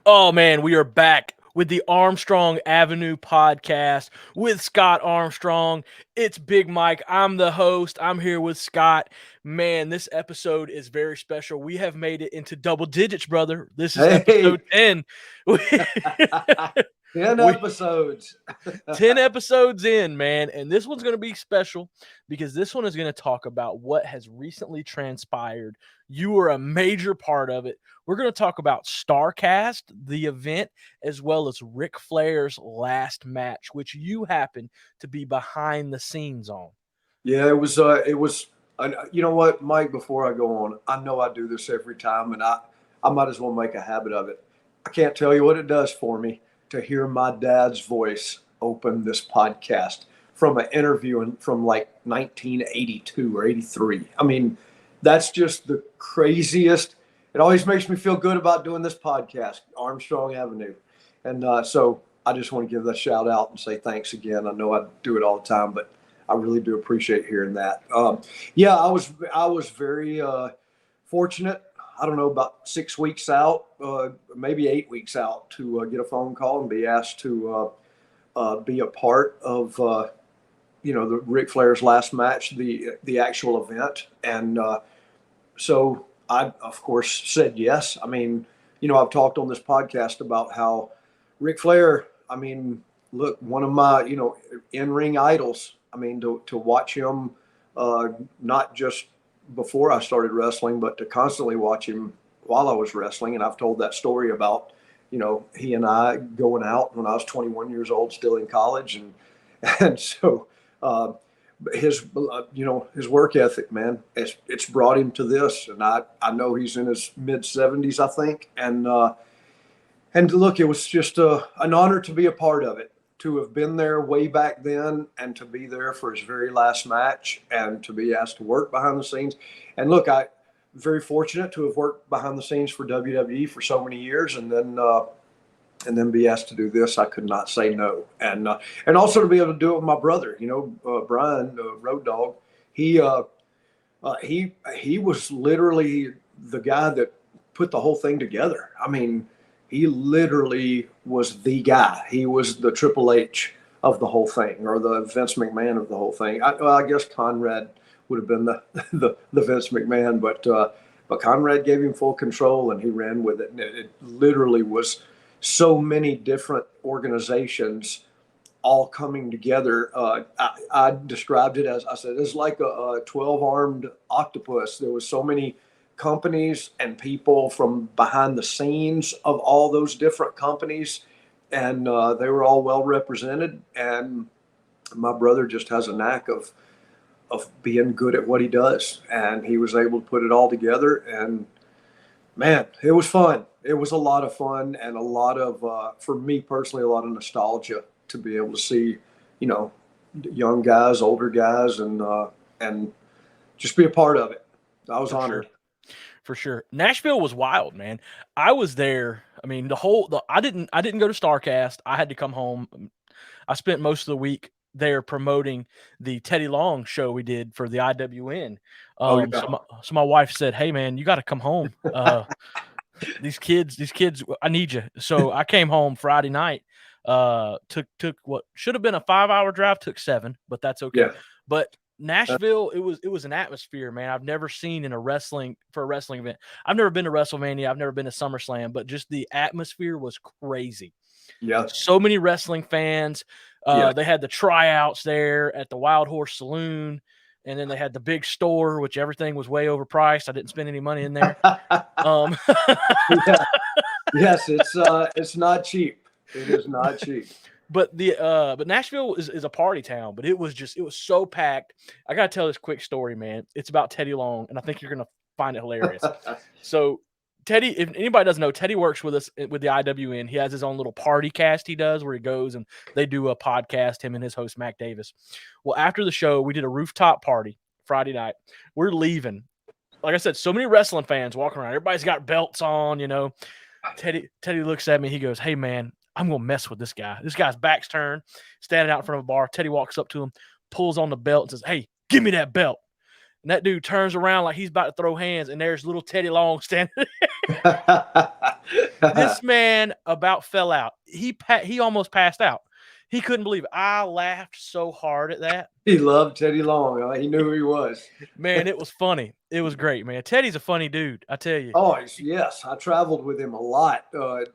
Oh, man, we are back with the Armstrong Avenue podcast with Scott Armstrong. It's Big Mike. I'm the host. I'm here with Scott. Man, this episode is very special. We have made it into double digits, brother. This is Hey, episode 10. We, 10 we episodes. 10 episodes in, man. And this one's going to be special because this one is going to talk about what has recently transpired. You were a major part of it. We're going to talk about Starrcast, the event, as well as Ric Flair's last match, which you happen to be behind the scenes on. Yeah, you know what, Mike, before I go on, I know I do this every time, and I might as well make a habit of it. I can't tell you what it does for me to hear my dad's voice open this podcast from an interview from like 1982 or 83. I mean, that's just the craziest. It always makes me feel good about doing this podcast, Armstrong Avenue. And so I just want to give that shout out and say thanks again. I know I do it all the time, but I really do appreciate hearing that. Yeah, I was very fortunate. I don't know, about 6 weeks out, maybe 8 weeks out, to get a phone call and be asked to be a part of the Ric Flair's last match, the actual event, and so I of course said yes. I mean, I've talked on this podcast about how Ric Flair. I mean, look, one of my in ring idols. I mean, to watch him, not just before I started wrestling, but to constantly watch him while I was wrestling. And I've told that story about, he and I going out when I was 21 years old, still in college. And so his work ethic, man, it's brought him to this. And I know he's in his mid 70s, I think. And look, it was just an honor to be a part of it, to have been there way back then and to be there for his very last match and to be asked to work behind the scenes. And look, I'm very fortunate to have worked behind the scenes for WWE for so many years, and then be asked to do this. I could not say no. And also to be able to do it with my brother, Brian, Road Dogg. He was literally the guy that put the whole thing together. I mean, he literally was the guy. He was the Triple H of the whole thing, or the Vince McMahon of the whole thing. I guess Conrad would have been the Vince McMahon, but Conrad gave him full control and he ran with it. And it literally was so many different organizations all coming together. I described it as, I said, it's like a 12-armed octopus. There was so many companies and people from behind the scenes of all those different companies, and they were all well represented. And my brother just has a knack of being good at what he does, and he was able to put it all together. And man, it was fun. It was a lot of fun, and a lot of for me personally, a lot of nostalgia to be able to see young guys, older guys, and just be a part of it. I was honored. For sure. Nashville was wild, man. I was there. I mean, I didn't go to Starrcast. I had to come home. I spent most of the week there promoting the Teddy Long show we did for the IWN. Yeah. So my wife said, "Hey, man, you got to come home. These kids, I need you." So I came home Friday night. Took what should have been a 5-hour drive, took 7, but that's okay. Yeah. But Nashville, it was an atmosphere, man, I've never seen in a wrestling event. I've never been to WrestleMania, I've never been to SummerSlam, but just the atmosphere was crazy. Yeah. So many wrestling fans. They had the tryouts there at the Wild Horse Saloon, and then they had the big store, which everything was way overpriced. I didn't spend any money in there. Yeah. Yes, it's not cheap. It is not cheap. But Nashville is a party town, but it was so packed. I gotta tell this quick story, man. It's about Teddy Long, and I think you're gonna find it hilarious. So Teddy, if anybody doesn't know, Teddy works with us with the IWN. He has his own little party cast he does where he goes and they do a podcast, him and his host Mac Davis. Well, after the show, we did a rooftop party Friday night. We're leaving. Like I said, so many wrestling fans walking around. Everybody's got belts on, Teddy looks at me. He goes, "Hey, man, I'm going to mess with this guy." This guy's back's turned, standing out in front of a bar. Teddy walks up to him, pulls on the belt and says, "Hey, give me that belt." And that dude turns around like he's about to throw hands, and there's little Teddy Long standing there. This man about fell out. He almost passed out. He couldn't believe it. I laughed so hard at that. He loved Teddy Long. He knew who he was. Man, it was funny. It was great, man. Teddy's a funny dude, I tell you. Oh, yes. I traveled with him a lot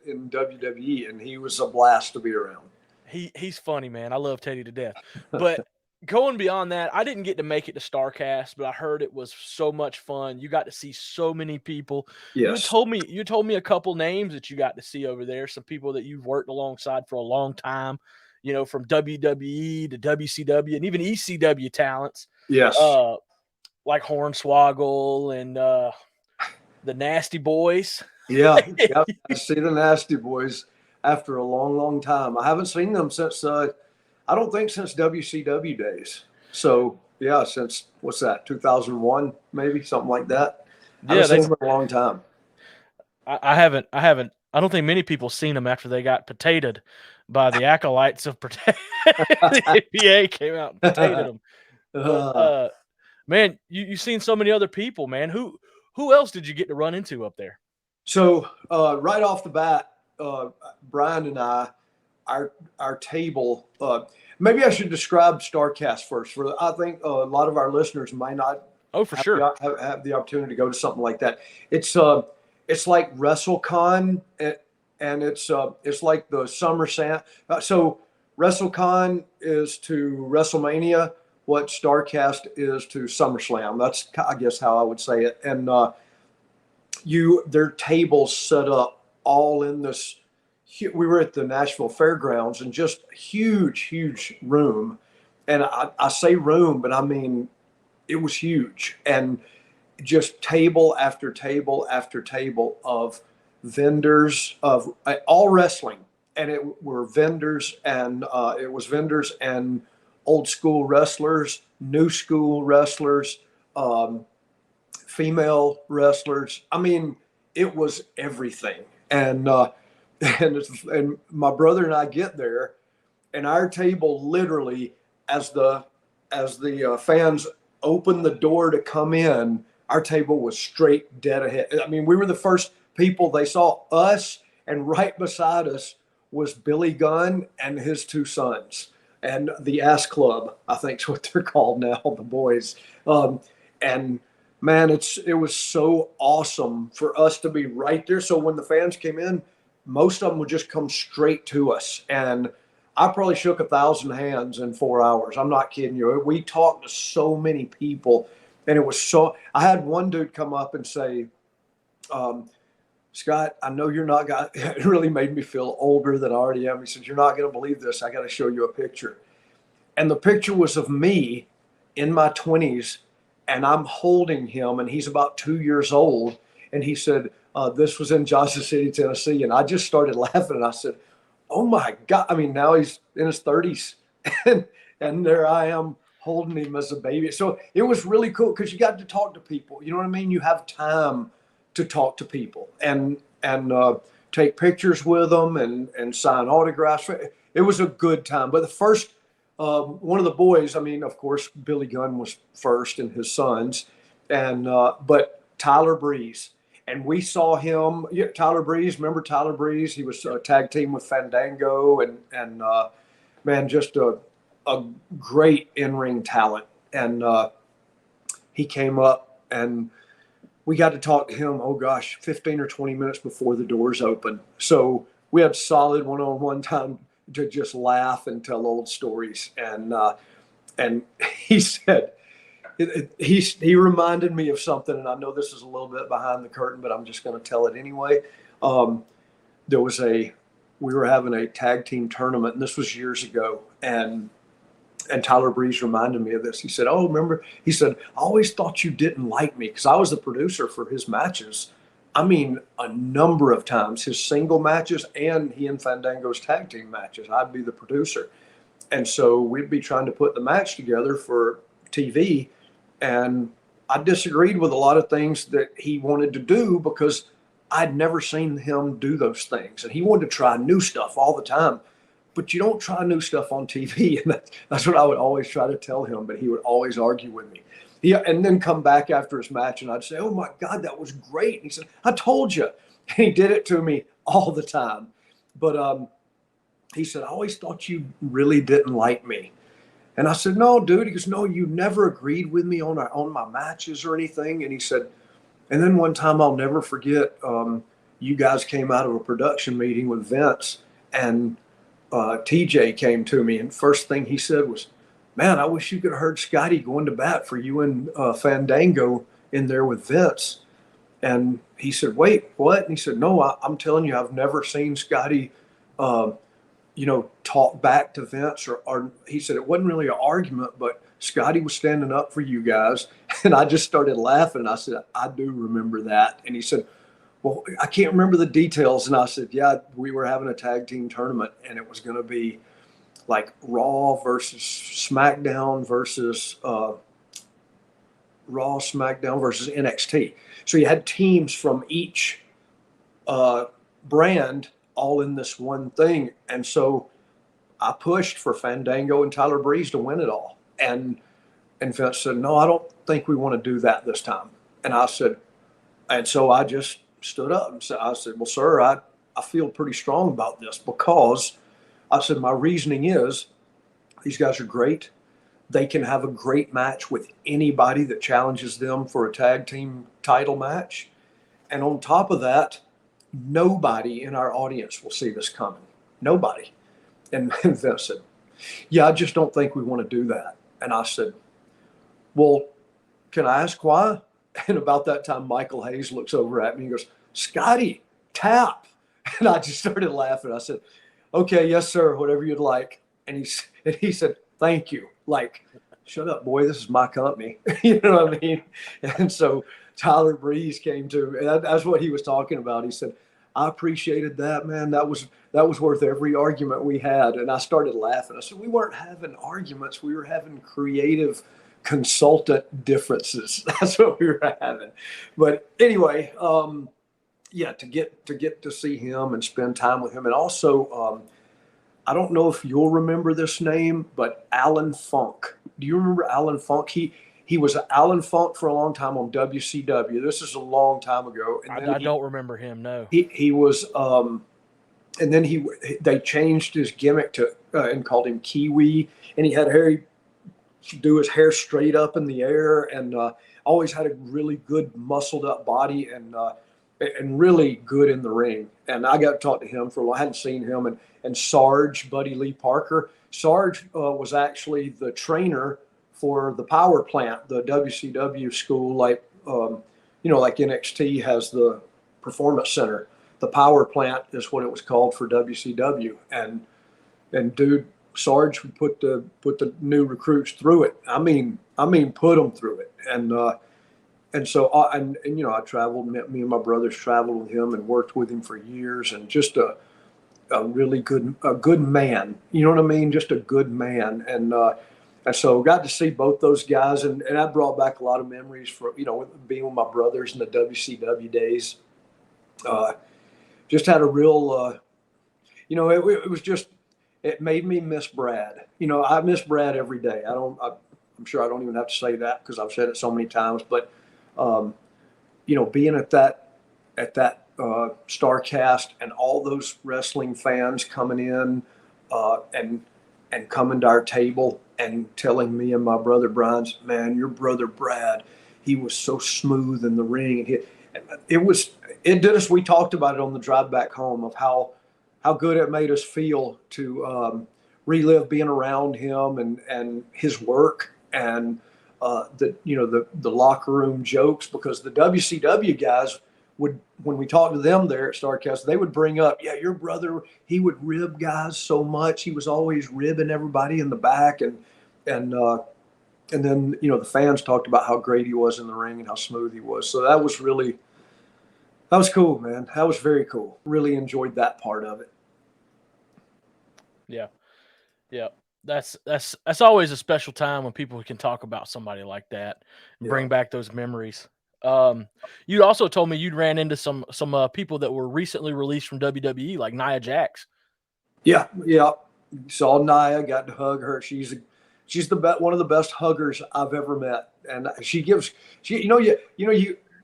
in WWE, and he was a blast to be around. He's funny, man. I love Teddy to death. But going beyond that, I didn't get to make it to Starrcast, but I heard it was so much fun. You got to see so many people. Yes. You told me a couple names that you got to see over there. Some people that you've worked alongside for a long time. You know, from WWE to WCW and even ECW talents. Yes. Like Hornswoggle and the Nasty Boys. Yeah, I see the Nasty Boys after a long, long time. I haven't seen them since I don't think since WCW days. So yeah, since what's that, 2001, maybe something like that. I haven't seen them in a long time. I haven't. I don't think many people seen them after they got potatoed by the acolytes of the APA came out and potatoed them. But, man, you've seen so many other people, man. Who else did you get to run into up there? So right off the bat, Brian and I, our table. Maybe I should describe Starrcast first. I think a lot of our listeners might not. Oh, for sure. Have the opportunity to go to something like that. It's like WrestleCon, and it's like the SummerSlam. So WrestleCon is to WrestleMania what Starrcast is to SummerSlam. That's, I guess, how I would say it. And their tables set up all in this. We were at the Nashville Fairgrounds, and just huge room. And I say room, but I mean it was huge, and just table after table after table of vendors of all wrestling, and it was vendors and old school wrestlers, new school wrestlers, female wrestlers. I mean, it was everything. And my brother and I get there, and our table literally, as the fans opened the door to come in, our table was straight dead ahead. I mean, we were the first people they saw. Us, and right beside us was Billy Gunn and his two sons, and the Ass Club, I think is what they're called now, the boys. And man, it was so awesome for us to be right there. So when the fans came in, most of them would just come straight to us. And I probably shook 1,000 hands in 4 hours. I'm not kidding you. We talked to so many people, and it was so. I had one dude come up and say, Scott, I know you're not going to, it really made me feel older than I already am. He said, you're not going to believe this. I got to show you a picture. And the picture was of me in my 20s, and I'm holding him, and he's about 2 years old. And he said, this was in Johnson City, Tennessee. And I just started laughing, and I said, oh my God. I mean, now he's in his 30s, and there I am holding him as a baby. So it was really cool because you got to talk to people. You know what I mean? You have time to talk to people and take pictures with them and sign autographs. It was a good time. But the first, one of the boys, I mean, of course, Billy Gunn was first and his sons, but Tyler Breeze. And we saw him, Tyler Breeze. Remember Tyler Breeze? He was a tag team with Fandango, and man, just a great in-ring talent. And he came up, and we got to talk to him, 15 or 20 minutes before the doors opened. So we had solid one-on-one time to just laugh and tell old stories. And he said, he reminded me of something, and I know this is a little bit behind the curtain, but I'm just going to tell it anyway. We were having a tag team tournament, and this was years ago, and Tyler Breeze reminded me of this. He said, remember? He said, I always thought you didn't like me because I was the producer for his matches. I mean, a number of times, his single matches and he and Fandango's tag team matches, I'd be the producer. And so we'd be trying to put the match together for TV. And I disagreed with a lot of things that he wanted to do because I'd never seen him do those things. And he wanted to try new stuff all the time. But you don't try new stuff on TV. And that's what I would always try to tell him. But he would always argue with me. And then come back after his match, and I'd say, oh, my God, that was great. And he said, I told you. And he did it to me all the time. But he said, I always thought you really didn't like me. And I said, no, dude. He goes, no, you never agreed with me on my matches or anything. And he said, and then one time I'll never forget, you guys came out of a production meeting with Vince, and TJ came to me, and first thing he said was, man, I wish you could have heard Scotty going to bat for you and Fandango in there with Vince. And he said, wait, what? And he said, no, I'm telling you, I've never seen Scotty talk back to Vince, or he said it wasn't really an argument, but Scotty was standing up for you guys. And I just started laughing. I said, I do remember that. And he said, well, I can't remember the details. And I said, yeah, we were having a tag team tournament, and it was going to be like Raw versus SmackDown versus NXT. So you had teams from each brand all in this one thing. And so I pushed for Fandango and Tyler Breeze to win it all. And Vince said, no, I don't think we want to do that this time. And I said, and so I just stood up and said, well, sir, I feel pretty strong about this, because I said, my reasoning is these guys are great. They can have a great match with anybody that challenges them for a tag team title match. And on top of that, nobody in our audience will see this coming. Nobody. And Vince said, yeah, I just don't think we want to do that. And I said, well, can I ask why? And about that time, Michael Hayes looks over at me and goes, Scotty, tap. And I just started laughing. I said, okay, yes, sir, whatever you'd like. And he said, thank you. Like, shut up, boy, this is my company. You know what I mean? And so Tyler Breeze came to me. That's what he was talking about. He said, I appreciated that, man. That was worth every argument we had. And I started laughing. I said, we weren't having arguments. We were having creative consultant differences. That's what we were having. But anyway, yeah, to get to see him and spend time with him. And also, I don't know if you'll remember this name, but Alan Funk. Do you remember Alan Funk? He was Alan Funk for a long time on WCW. This is a long time ago. And I don't remember him. No. He was, and then they changed his gimmick to and called him Kiwi, and he had hair. Do his hair straight up in the air, and always had a really good muscled up body, and really good in the ring. And I got to talk to him for a while. I hadn't seen him. And Sarge, Buddy Lee Parker. Sarge was actually the trainer for the power plant, the WCW school, like NXT has the performance center. The power plant is what it was called for WCW. And dude, Sarge would put the new recruits through it. I mean, put them through it. And so I traveled. Me and my brothers traveled with him and worked with him for years. And just a really good man. You know what I mean? Just a good man. And so got to see both those guys, and that brought back a lot of memories for being with my brothers in the WCW days. Just had a real, it was just. It made me miss Brad. I miss Brad every day. I'm sure I don't even have to say that because I've said it so many times. But being at that Starrcast and all those wrestling fans coming in and coming to our table and telling me and my brother Brian, man, your brother Brad, he was so smooth in the ring. It did us. We talked about it on the drive back home of how good it made us feel to relive being around him and his work and the locker room jokes, because the WCW guys would, when we talked to them there at Starrcast, they would bring up, yeah, your brother, he would rib guys so much. He was always ribbing everybody in the back. And then, the fans talked about how great he was in the ring and how smooth he was. So that was cool, man. That was very cool. Really enjoyed that part of it. Yeah. Yeah. That's always a special time when people can talk about somebody like that and bring back those memories. You also told me you'd ran into some people that were recently released from WWE, like Nia Jax. Yeah. Saw Nia, got to hug her. She's one of the best huggers I've ever met, and she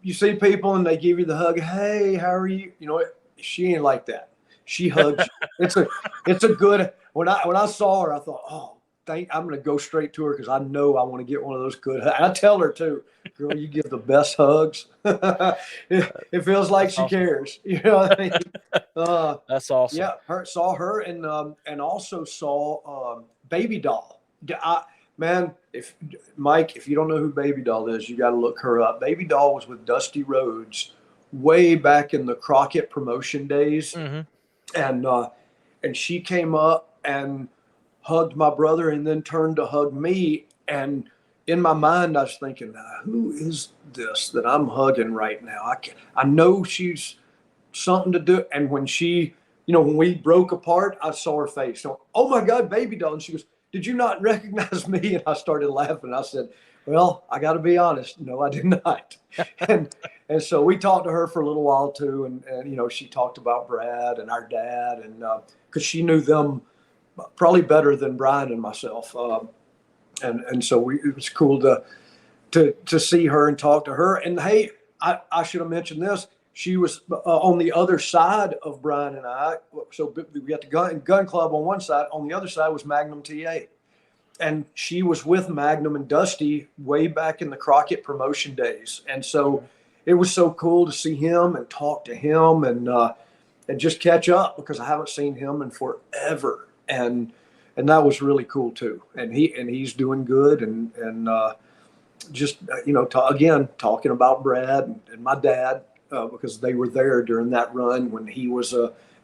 you see people and they give you the hug. Hey, how are you? You know, she ain't like that. She hugs you. It's a good. When I saw her, I thought, oh, I'm going to go straight to her because I know I want to get one of those good hugs. I tell her too, girl, you give the best hugs. It feels like That's she awesome. cares. You know what I mean? That's awesome. Yeah, saw her and also saw Baby Doll. Man, if Mike, if you don't know who Baby Doll is, you got to look her up. Baby Doll was with Dusty Rhodes way back in the Crockett promotion days, Mm-hmm. and she came up and hugged my brother and then turned to hug me. And in my mind, I was thinking, who is this that I'm hugging right now? I know she's something to do. And when she, when we broke apart, I saw her face. So, oh my God, Baby Doll. And she goes, did you not recognize me? And I started laughing. I said, well, I got to be honest. No, I did not. And so we talked to her for a little while too. And she talked about Brad and our dad. And because she knew them probably better than Brian and myself. And so it was cool to see her and talk to her. And hey, I should have mentioned this. She was on the other side of Brian and I. So we got the gun club on one side. On the other side was Magnum TA. And she was with Magnum and Dusty way back in the Crockett promotion days. And so it was so cool to see him and talk to him and just catch up because I haven't seen him in forever. And that was really cool too. And he's doing good and just again talking about Brad and my dad. Because they were there during that run when he was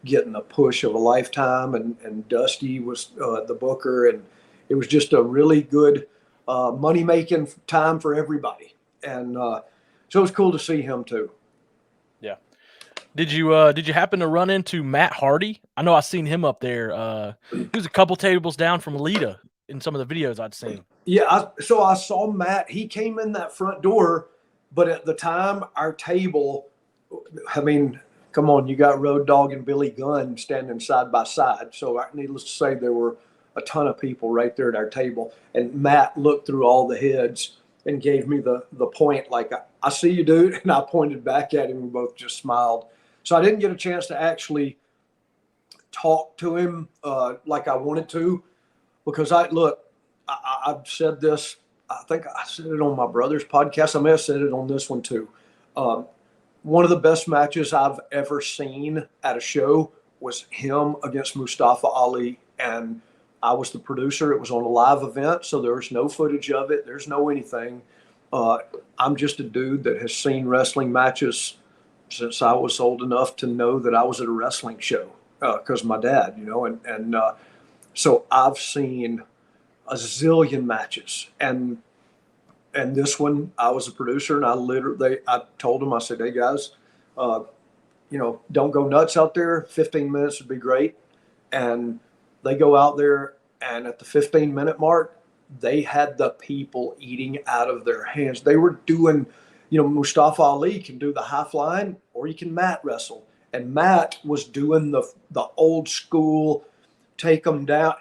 getting a push of a lifetime, and Dusty was the booker, and it was just a really good money making time for everybody, and so it was cool to see him too. Yeah. Did you happen to run into Matt Hardy? I know I seen him up there. He was a couple tables down from Lita in some of the videos I'd seen. Yeah, so I saw Matt. He came in that front door, but at the time our table. I mean, come on, you got Road Dogg and Billy Gunn standing side by side. So needless to say, there were a ton of people right there at our table. And Matt looked through all the heads and gave me the point, like, I see you, dude. And I pointed back at him and we both just smiled. So I didn't get a chance to actually talk to him like I wanted to because I've said this. I think I said it on my brother's podcast. I may have said it on this one too. One of the best matches I've ever seen at a show was him against Mustafa Ali. And I was the producer. It was on a live event, so there was no footage of it. There's no anything. I'm just a dude that has seen wrestling matches since I was old enough to know that I was at a wrestling show because my dad, and so I've seen a zillion matches. And this one, I was a producer, and I told them, I said, hey guys, don't go nuts out there. 15 minutes would be great. And they go out there, and at the 15-minute mark, they had the people eating out of their hands. They were doing, Mustafa Ali can do the high flying, or you can mat wrestle. And Matt was doing the old school take them down.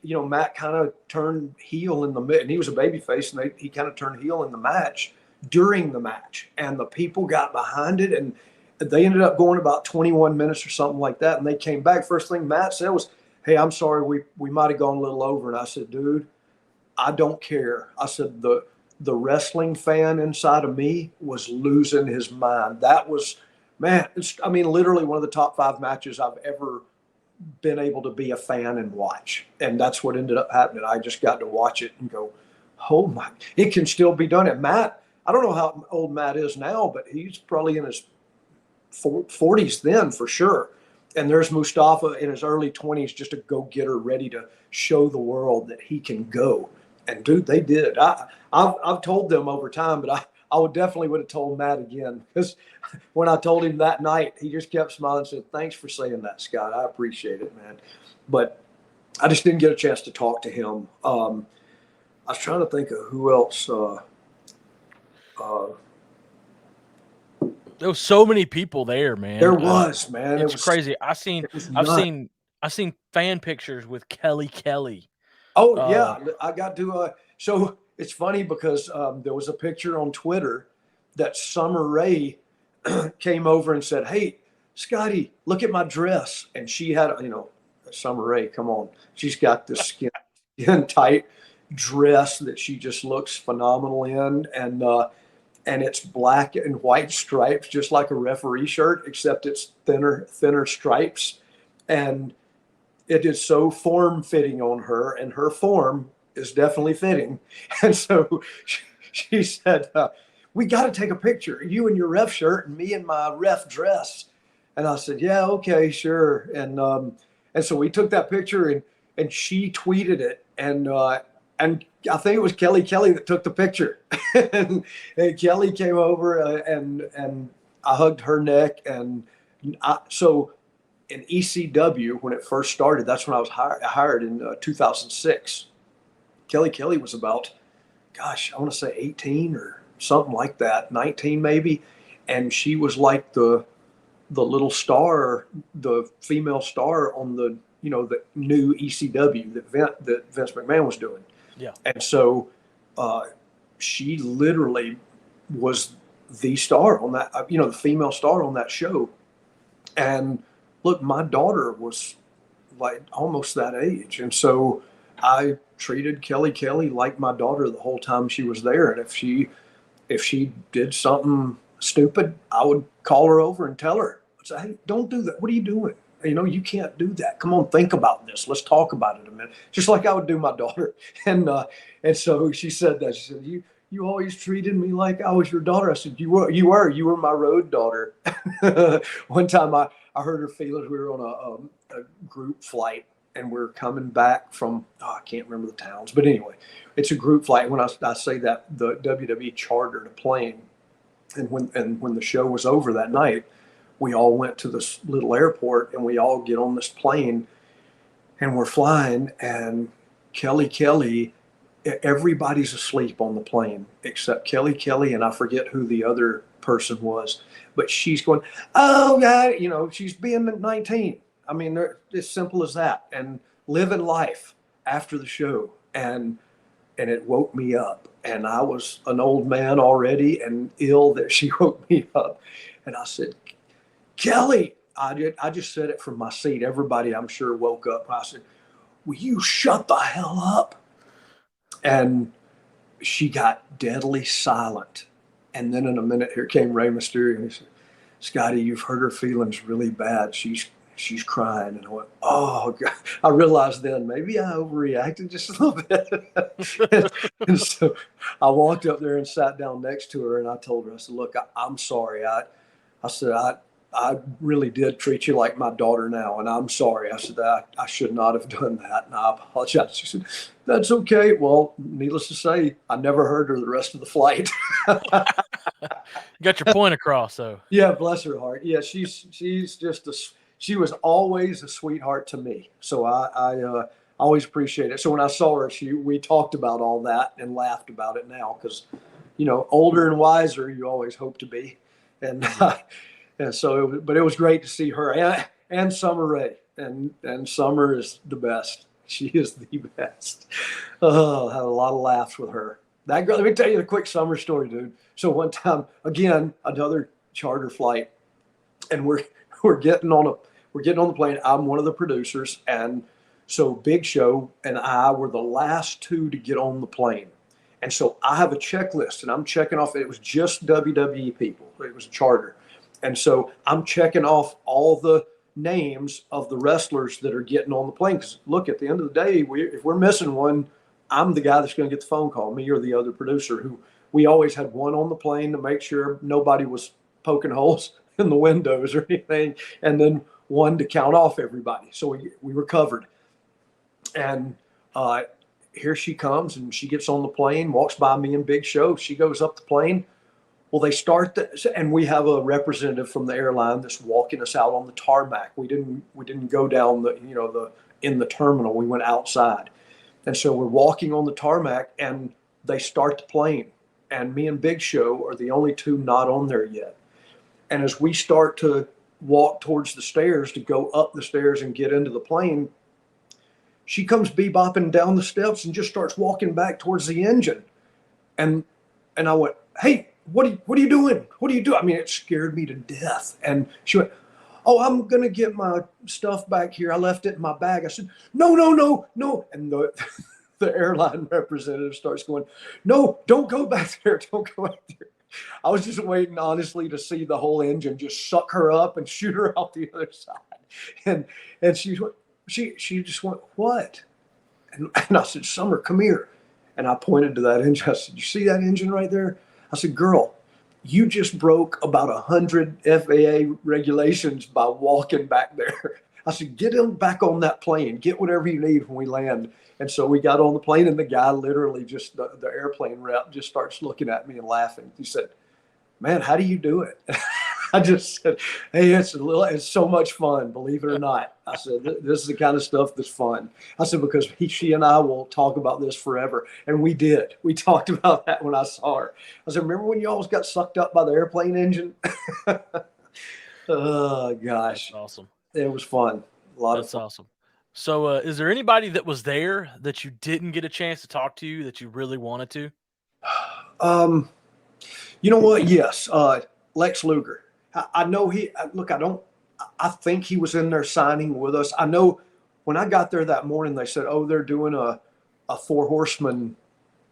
Matt kind of turned heel in the mid, and he was a baby face, and he kind of turned heel in the match during the match, and the people got behind it, and they ended up going about 21 minutes or something like that, and they came back. First thing Matt said was, hey, I'm sorry, we might have gone a little over. And I said, dude, I don't care. I said, the wrestling fan inside of me was losing his mind. That was, man, literally one of the top 5 matches I've ever been able to be a fan and watch. And that's what ended up happening. I just got to watch it and go, oh my, it can still be done. And Matt, I don't know how old Matt is now, but he's probably in his 40s then for sure. And there's Mustafa in his early 20s, just a go-getter ready to show the world that he can go. And dude, they did. I've told them over time, but I would have told Matt again, because when I told him that night, he just kept smiling and said, thanks for saying that, Scott. I appreciate it, man. But I just didn't get a chance to talk to him. I was trying to think of who else. There was so many people there, man. There was, man. It's crazy. I've seen fan pictures with Kelly. Oh yeah, I got to. So it's funny because there was a picture on Twitter that Summer Rae came over and said, "Hey, Scotty, look at my dress." And she had, Summer Rae, come on. She's got this skin tight dress that she just looks phenomenal in. And it's black and white stripes, just like a referee shirt, except it's thinner stripes. And it is so form fitting on her, and her form is definitely fitting. And so she said, "We got to take a picture, you in your ref shirt and me in my ref dress." And I said, "Yeah, okay, sure." And so we took that picture, and she tweeted it, and I think it was Kelly that took the picture. and Kelly came over, and I hugged her neck. And so in ECW, when it first started, that's when I was hired in 2006. Kelly was about, gosh, I want to say 18 or something like that, 19 maybe. And she was like the little star, the female star on the new ECW that Vince McMahon was doing. Yeah. And so she literally was the star on that, the female star on that show. And look, my daughter was like almost that age. And so I treated Kelly like my daughter the whole time she was there. And if she did something stupid, I would call her over and tell her, I'd say, "Hey, don't do that. What are you doing? You can't do that. Come on, think about this. Let's talk about it a minute." Just like I would do my daughter. And so she said that. She said, you always treated me like I was your daughter. I said, you were my road daughter. One time I heard her feelings. We were on a group flight, and we're coming back from, I can't remember the towns, but anyway, it's a group flight. When I say that, the WWE chartered a plane, and when the show was over that night, we all went to this little airport, and we all get on this plane, and we're flying, and Kelly, everybody's asleep on the plane except Kelly, and I forget who the other person was, but she's going, "Oh God," she's being 19. I mean, it's simple as that, and living life after the show. And it woke me up, and I was an old man already and ill that she woke me up. And I said, "Kelly," I just said it from my seat. Everybody, I'm sure, woke up. I said, "Will you shut the hell up?" And she got deadly silent. And then in a minute, here came Rey Mysterio, and he said, "Scotty, you've hurt her feelings really bad. She's crying." And I went, "Oh God." I realized then maybe I overreacted just a little bit. and so I walked up there and sat down next to her, and I told her, I said, "Look, I'm sorry. I said, I really did treat you like my daughter now, and I'm sorry." I said, I should not have done that, and I apologize." She said, "That's okay." Well, needless to say, I never heard her the rest of the flight. You got your point across, though. Yeah, bless her heart. Yeah, she's just she was always a sweetheart to me. So I always appreciate it. So when I saw her, we talked about all that and laughed about it now, because older and wiser you always hope to be, and. And so, but it was great to see her and Summer Rae, and Summer is the best. She is the best. Oh, had a lot of laughs with her. That girl. Let me tell you the quick Summer story, dude. So one time, again, another charter flight, and we're getting on the plane. I'm one of the producers, and so Big Show and I were the last two to get on the plane. And so I have a checklist, and I'm checking off. It was just WWE people. It was a charter. And so I'm checking off all the names of the wrestlers that are getting on the plane. Because look, at the end of the day, if we're missing one, I'm the guy that's going to get the phone call, me or the other producer, who we always had one on the plane to make sure nobody was poking holes in the windows or anything, and then one to count off everybody. So we were covered. And here she comes, and she gets on the plane, walks by me and Big Show. She goes up the plane. Well, they start and we have a representative from the airline that's walking us out on the tarmac. We didn't go down in the terminal. We went outside. And so we're walking on the tarmac, and they start the plane. And me and Big Show are the only two not on there yet. And as we start to walk towards the stairs to go up the stairs and get into the plane, she comes bebopping down the steps and just starts walking back towards the engine. And I went, "Hey, what are you doing? What are you doing? I mean, it scared me to death. And she went, oh, I'm going to get my stuff back here. I left it in my bag. I said, no, no, no, no. And the airline representative starts going, no, don't go back there. Don't go back there. I was just waiting, honestly, to see the whole engine just suck her up and shoot her out the other side. And she just went, what? And I said, Summer, come here. And I pointed to that engine. I said, you see that engine right there? I said, girl, you just broke about 100 FAA regulations by walking back there. I said, get him back on that plane. Get whatever you need when we land. And so we got on the plane, and the guy literally just, the airplane rep just starts looking at me and laughing. He said, man, how do you do it? I just said, hey, it's so much fun, believe it or not. I said, this is the kind of stuff that's fun. I said, because she and I will talk about this forever. And we did. We talked about that when I saw her. I said, remember when you always got sucked up by the airplane engine? Oh, gosh. That's awesome. It was fun. A lot of fun. Awesome. So is there anybody that was there that you didn't get a chance to talk to that you really wanted to? You know what? Yes. Lex Luger. I know I think he was in there signing with us. I know when I got there that morning, they said, oh, they're doing a Four Horsemen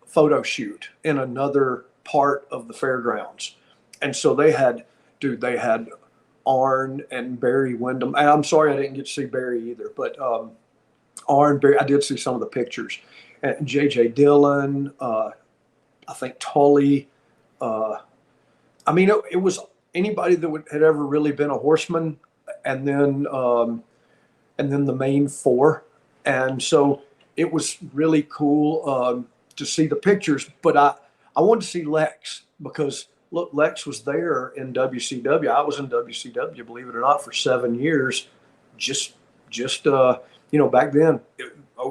photo shoot in another part of the fairgrounds. And so they had Arn and Barry Windham. And I'm sorry I didn't get to see Barry either, but Arn, Barry, I did see some of the pictures. And J.J. Dillon, I think Tully. I mean, it was anybody that had ever really been a horseman, and then the main four. And so it was really cool to see the pictures. But I wanted to see Lex because, look, Lex was there in WCW. I was in WCW, believe it or not, for 7 years. Just back then,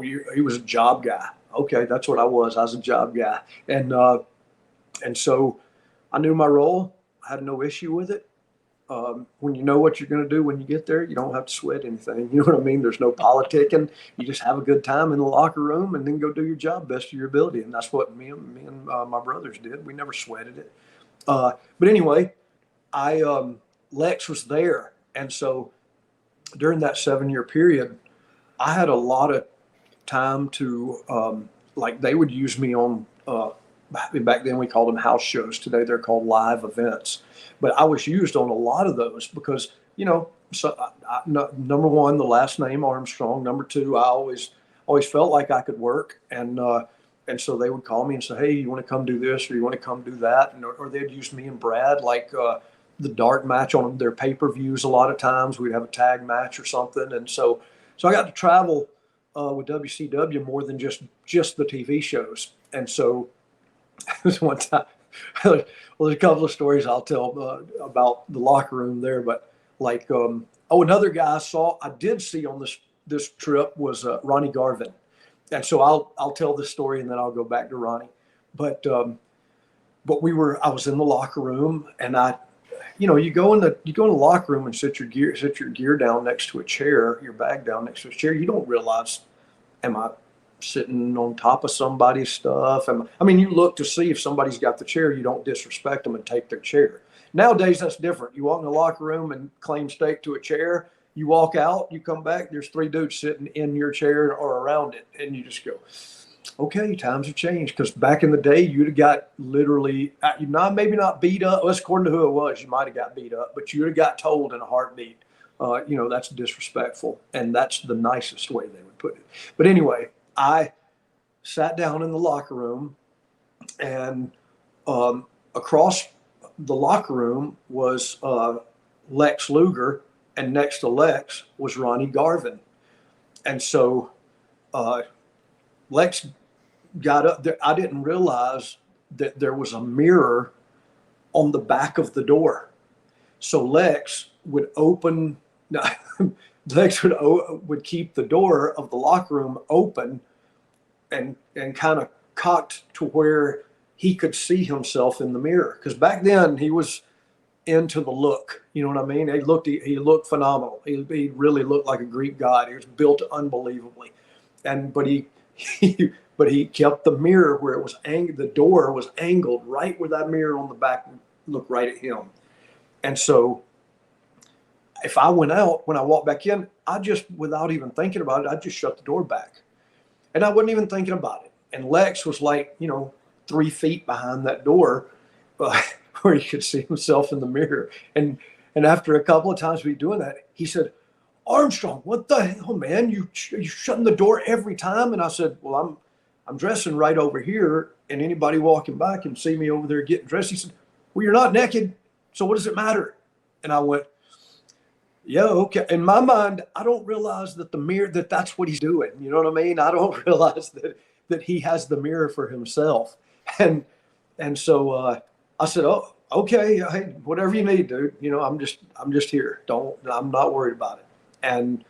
he was a job guy. Okay, that's what I was. I was a job guy. And so I knew my role. I had no issue with it. When you know what you're going to do when you get there, you don't have to sweat anything. You know what I mean? There's no politicking. You just have a good time in the locker room and then go do your job best of your ability. And that's what me and my brothers did. We never sweated it. But anyway, Lex was there. And so during that 7-year period, I had a lot of time to, they would use me on, back then we called them house shows. Today they're called live events. But I was used on a lot of those because, number one, the last name Armstrong. Number two, I always felt like I could work. And so they would call me and say, hey, you want to come do this or you want to come do that? Or they'd use me and Brad, the dart match on their pay-per-views. A lot of times we'd have a tag match or something. And so I got to travel with WCW more than just the TV shows. And so this one time, well, there's a couple of stories I'll tell about the locker room there, but another guy I did see on this trip was Ronnie Garvin. And so I'll tell this story and then I'll go back to Ronnie. But I was in the locker room and you go in the locker room and set your gear down next to a chair, your bag down next to a chair. You don't realize, am I sitting on top of somebody's stuff? You look to see if somebody's got the chair. You don't disrespect them and take their chair. Nowadays, that's different. You walk in the locker room and claim stake to a chair. You walk out, you come back, there's 3 dudes sitting in your chair or around it. And you just go, okay, times have changed. Because back in the day, you'd have got literally, maybe not beat up. Well, according to who it was, you might have got beat up, but you would have got told in a heartbeat, that's disrespectful. And that's the nicest way they would put it. But anyway, I sat down in the locker room, and across the locker room was Lex Luger, and next to Lex was Ronnie Garvin. And so Lex got up there. I didn't realize that there was a mirror on the back of the door. So Lex would open Lex would keep the door of the locker room open and kind of cocked to where he could see himself in the mirror. Because back then he was into the look. You know what I mean? He looked phenomenal. He really looked like a Greek god. He was built unbelievably. But he but he kept the mirror where it was the door was angled right where that mirror on the back looked right at him. And so if I went out, when I walked back in, I just, without even thinking about it, I just shut the door back. And I wasn't even thinking about it. And Lex was like, 3 feet behind that door where he could see himself in the mirror. And after a couple of times we doing that, he said, Armstrong, what the hell, man? You shutting the door every time? And I said, well, I'm dressing right over here, and anybody walking by can see me over there getting dressed. He said, well, you're not naked, so what does it matter? And I went, yeah, okay. In my mind, I don't realize that the mirror, that's what he's doing. You know what I mean? I don't realize that he has the mirror for himself. And so I said, oh, okay, hey, whatever you need, dude. I'm just here. I'm not worried about it. And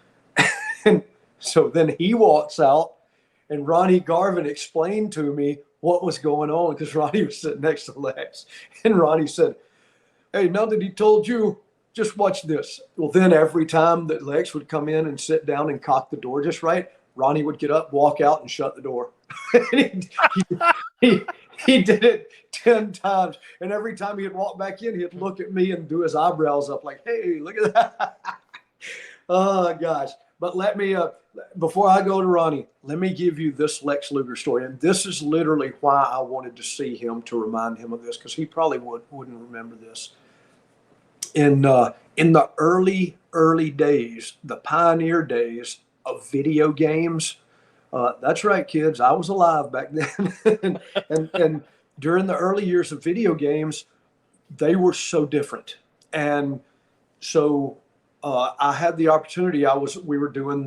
so then he walks out, and Ronnie Garvin explained to me what was going on, because Ronnie was sitting next to Lex. And Ronnie said, hey, now that he told you, just watch this. Well, then every time that Lex would come in and sit down and cock the door just right, Ronnie would get up, walk out, and shut the door. he did it 10 times. And every time he'd walk back in, he'd look at me and do his eyebrows up like, hey, look at that. Oh, gosh. But let me, before I go to Ronnie, let me give you this Lex Luger story. And this is literally why I wanted to see him, to remind him of this, because he probably wouldn't remember this. In the early days, the pioneer days of video games, that's right, kids, I was alive back then. and during the early years of video games, they were so different. And so I had the opportunity. We were doing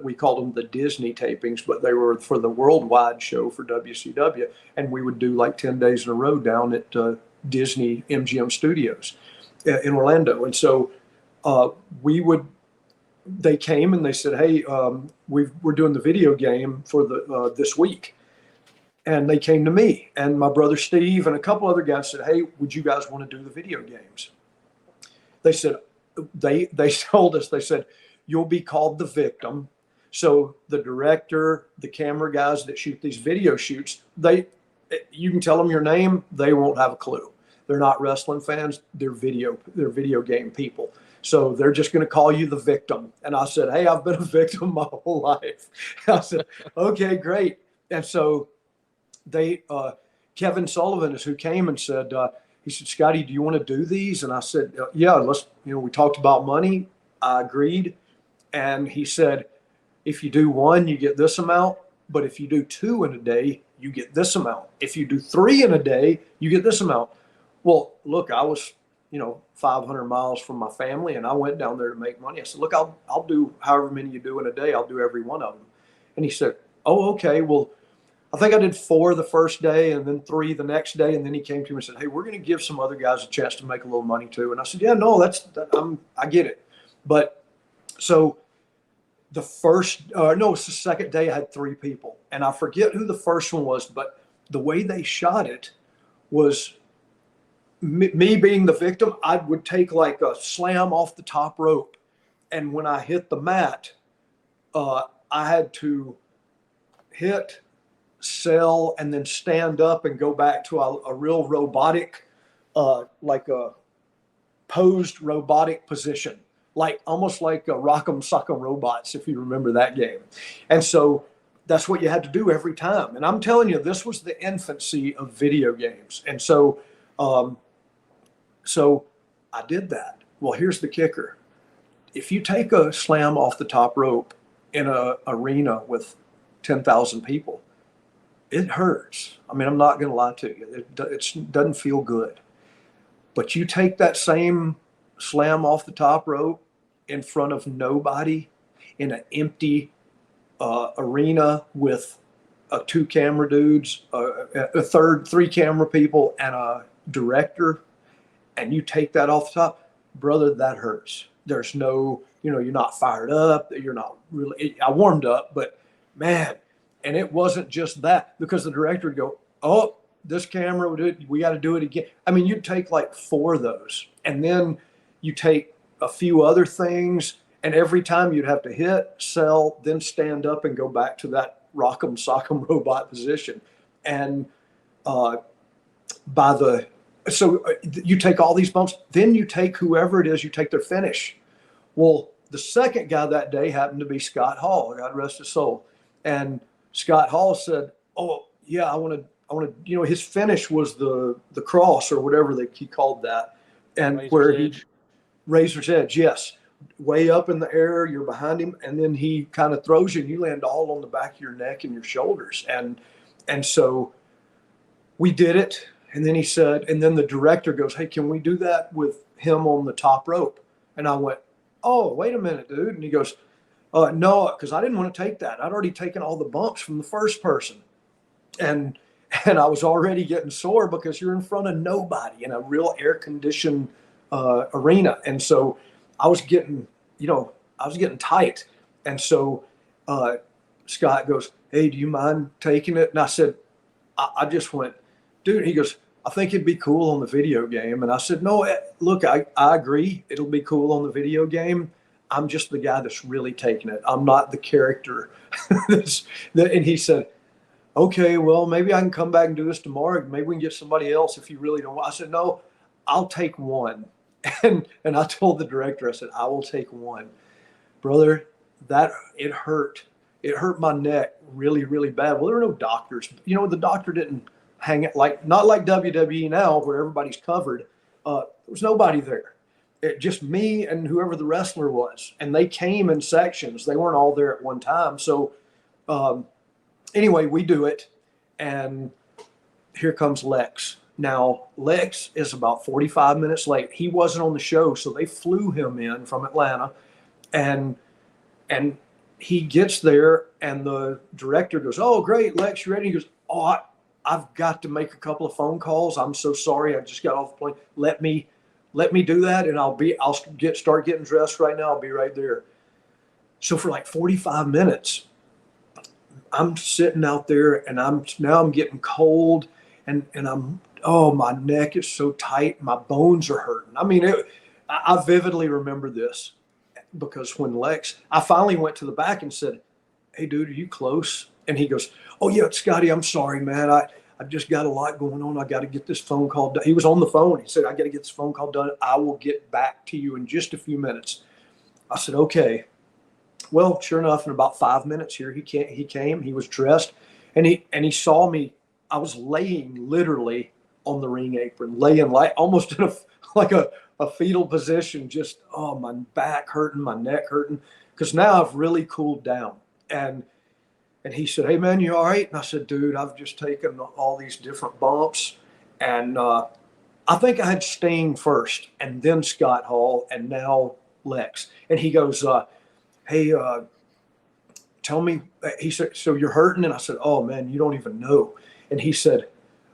we called them the Disney tapings, but they were for the worldwide show for WCW. And we would do like 10 days in a row down at Disney MGM Studios in Orlando. And so they came and they said, hey, we're doing the video game for this week. And they came to me and my brother Steve and a couple other guys said, hey, would you guys want to do the video games? They said, they told us, they said, you'll be called the victim. So the director, the camera guys that shoot these video shoots, you can tell them your name, they won't have a clue. They're not wrestling fans, they're video game people. So they're just going to call you the victim. And I said, hey, I've been a victim my whole life. I said, okay, great. And so Kevin Sullivan is who came and said, he said, Scotty, do you want to do these? And I said, yeah, we talked about money. I agreed. And he said, if you do one, you get this amount. But if you do 2 in a day, you get this amount. If you do 3 in a day, you get this amount. Well, look, I was, 500 miles from my family, and I went down there to make money. I said, look, I'll do however many you do in a day. I'll do every one of them. And he said, oh, okay. Well, I think I did 4 the first day and then 3 the next day. And then he came to me and said, hey, we're going to give some other guys a chance to make a little money too. And I said, yeah, no, I get it. But so it's the second day I had 3 people, and I forget who the first one was, but the way they shot it was me being the victim. I would take like a slam off the top rope. And when I hit the mat, I had to hit, sell, and then stand up and go back to a real robotic, like a posed robotic position, like almost like a Rock'em Sock'em Robots, if you remember that game. And so that's what you had to do every time. And I'm telling you, this was the infancy of video games. And so, so I did that. Well, here's the kicker. If you take a slam off the top rope in an arena with 10,000 people, it hurts. I mean, I'm not going to lie to you. It doesn't feel good. But you take that same slam off the top rope in front of nobody in an empty arena with 2 camera dudes, 3 camera people, and a director, and you take that off the top, brother, that hurts. There's no, you're not fired up. You're not really, I warmed up, but man, and it wasn't just that, because the director would go, oh, this camera, we got to do it again. I mean, you'd take like 4 of those, and then you take a few other things, and every time you'd have to hit, sell, then stand up and go back to that rock'em sock'em robot position. And you take all these bumps, then you take whoever it is, you take their finish. Well, the second guy that day happened to be Scott Hall, God rest his soul. And Scott Hall said, "Oh yeah, I want to, his finish was the cross or whatever he called that, and Razor's Edge, yes, way up in the air, you're behind him, and then he kind of throws you, and you land all on the back of your neck and your shoulders, and so we did it." And then he said, and then the director goes, "Hey, can we do that with him on the top rope?" And I went, "Oh, wait a minute, dude." And he goes, "No, because I didn't want to take that. I'd already taken all the bumps from the first person." And I was already getting sore because you're in front of nobody in a real air-conditioned arena. And so I was getting tight. And so Scott goes, "Hey, do you mind taking it?" And I said, I just went, "Dude," he goes, "I think it'd be cool on the video game." And I said, "No, look, I agree. It'll be cool on the video game. I'm just the guy that's really taking it. I'm not the character." And he said, "Okay, well, maybe I can come back and do this tomorrow. Maybe we can get somebody else if you really don't want." I said, "No, I'll take one." And I told the director, I said, "I will take one." Brother, that it hurt. It hurt my neck really, really bad. Well, there were no doctors. The doctor didn't hang it not like WWE now where everybody's covered. There was nobody there. Just me and whoever the wrestler was. And they came in sections. They weren't all there at one time. So anyway, we do it. And here comes Lex. Now, Lex is about 45 minutes late. He wasn't on the show, so they flew him in from Atlanta. And he gets there, and the director goes, "Oh, great, Lex, you ready?" He goes, "Oh, I've got to make a couple of phone calls. I'm so sorry. I just got off the plane. Let me do that, and I'll start getting dressed right now. I'll be right there." So for like 45 minutes, I'm sitting out there, and I'm getting cold, and my neck is so tight. My bones are hurting. I mean, I vividly remember this because when I finally went to the back and said, "Hey, dude, are you close?" And he goes, "Oh, yeah, Scotty, I'm sorry, man. I've just got a lot going on. I got to get this phone call done." He was on the phone. He said, "I got to get this phone call done. I will get back to you in just a few minutes." I said, "Okay." Well, sure enough, in about 5 minutes here, he came. He was dressed, and he saw me. I was laying literally on the ring apron, laying almost in a fetal position, just, my back hurting, my neck hurting, because now I've really cooled down. And he said, "Hey, man, you all right?" And I said, "Dude, I've just taken all these different bumps. And I think I had Sting first, and then Scott Hall, and now Lex." And he goes, "Hey, tell me," he said, "so you're hurting?" And I said, "Oh, man, you don't even know." And he said,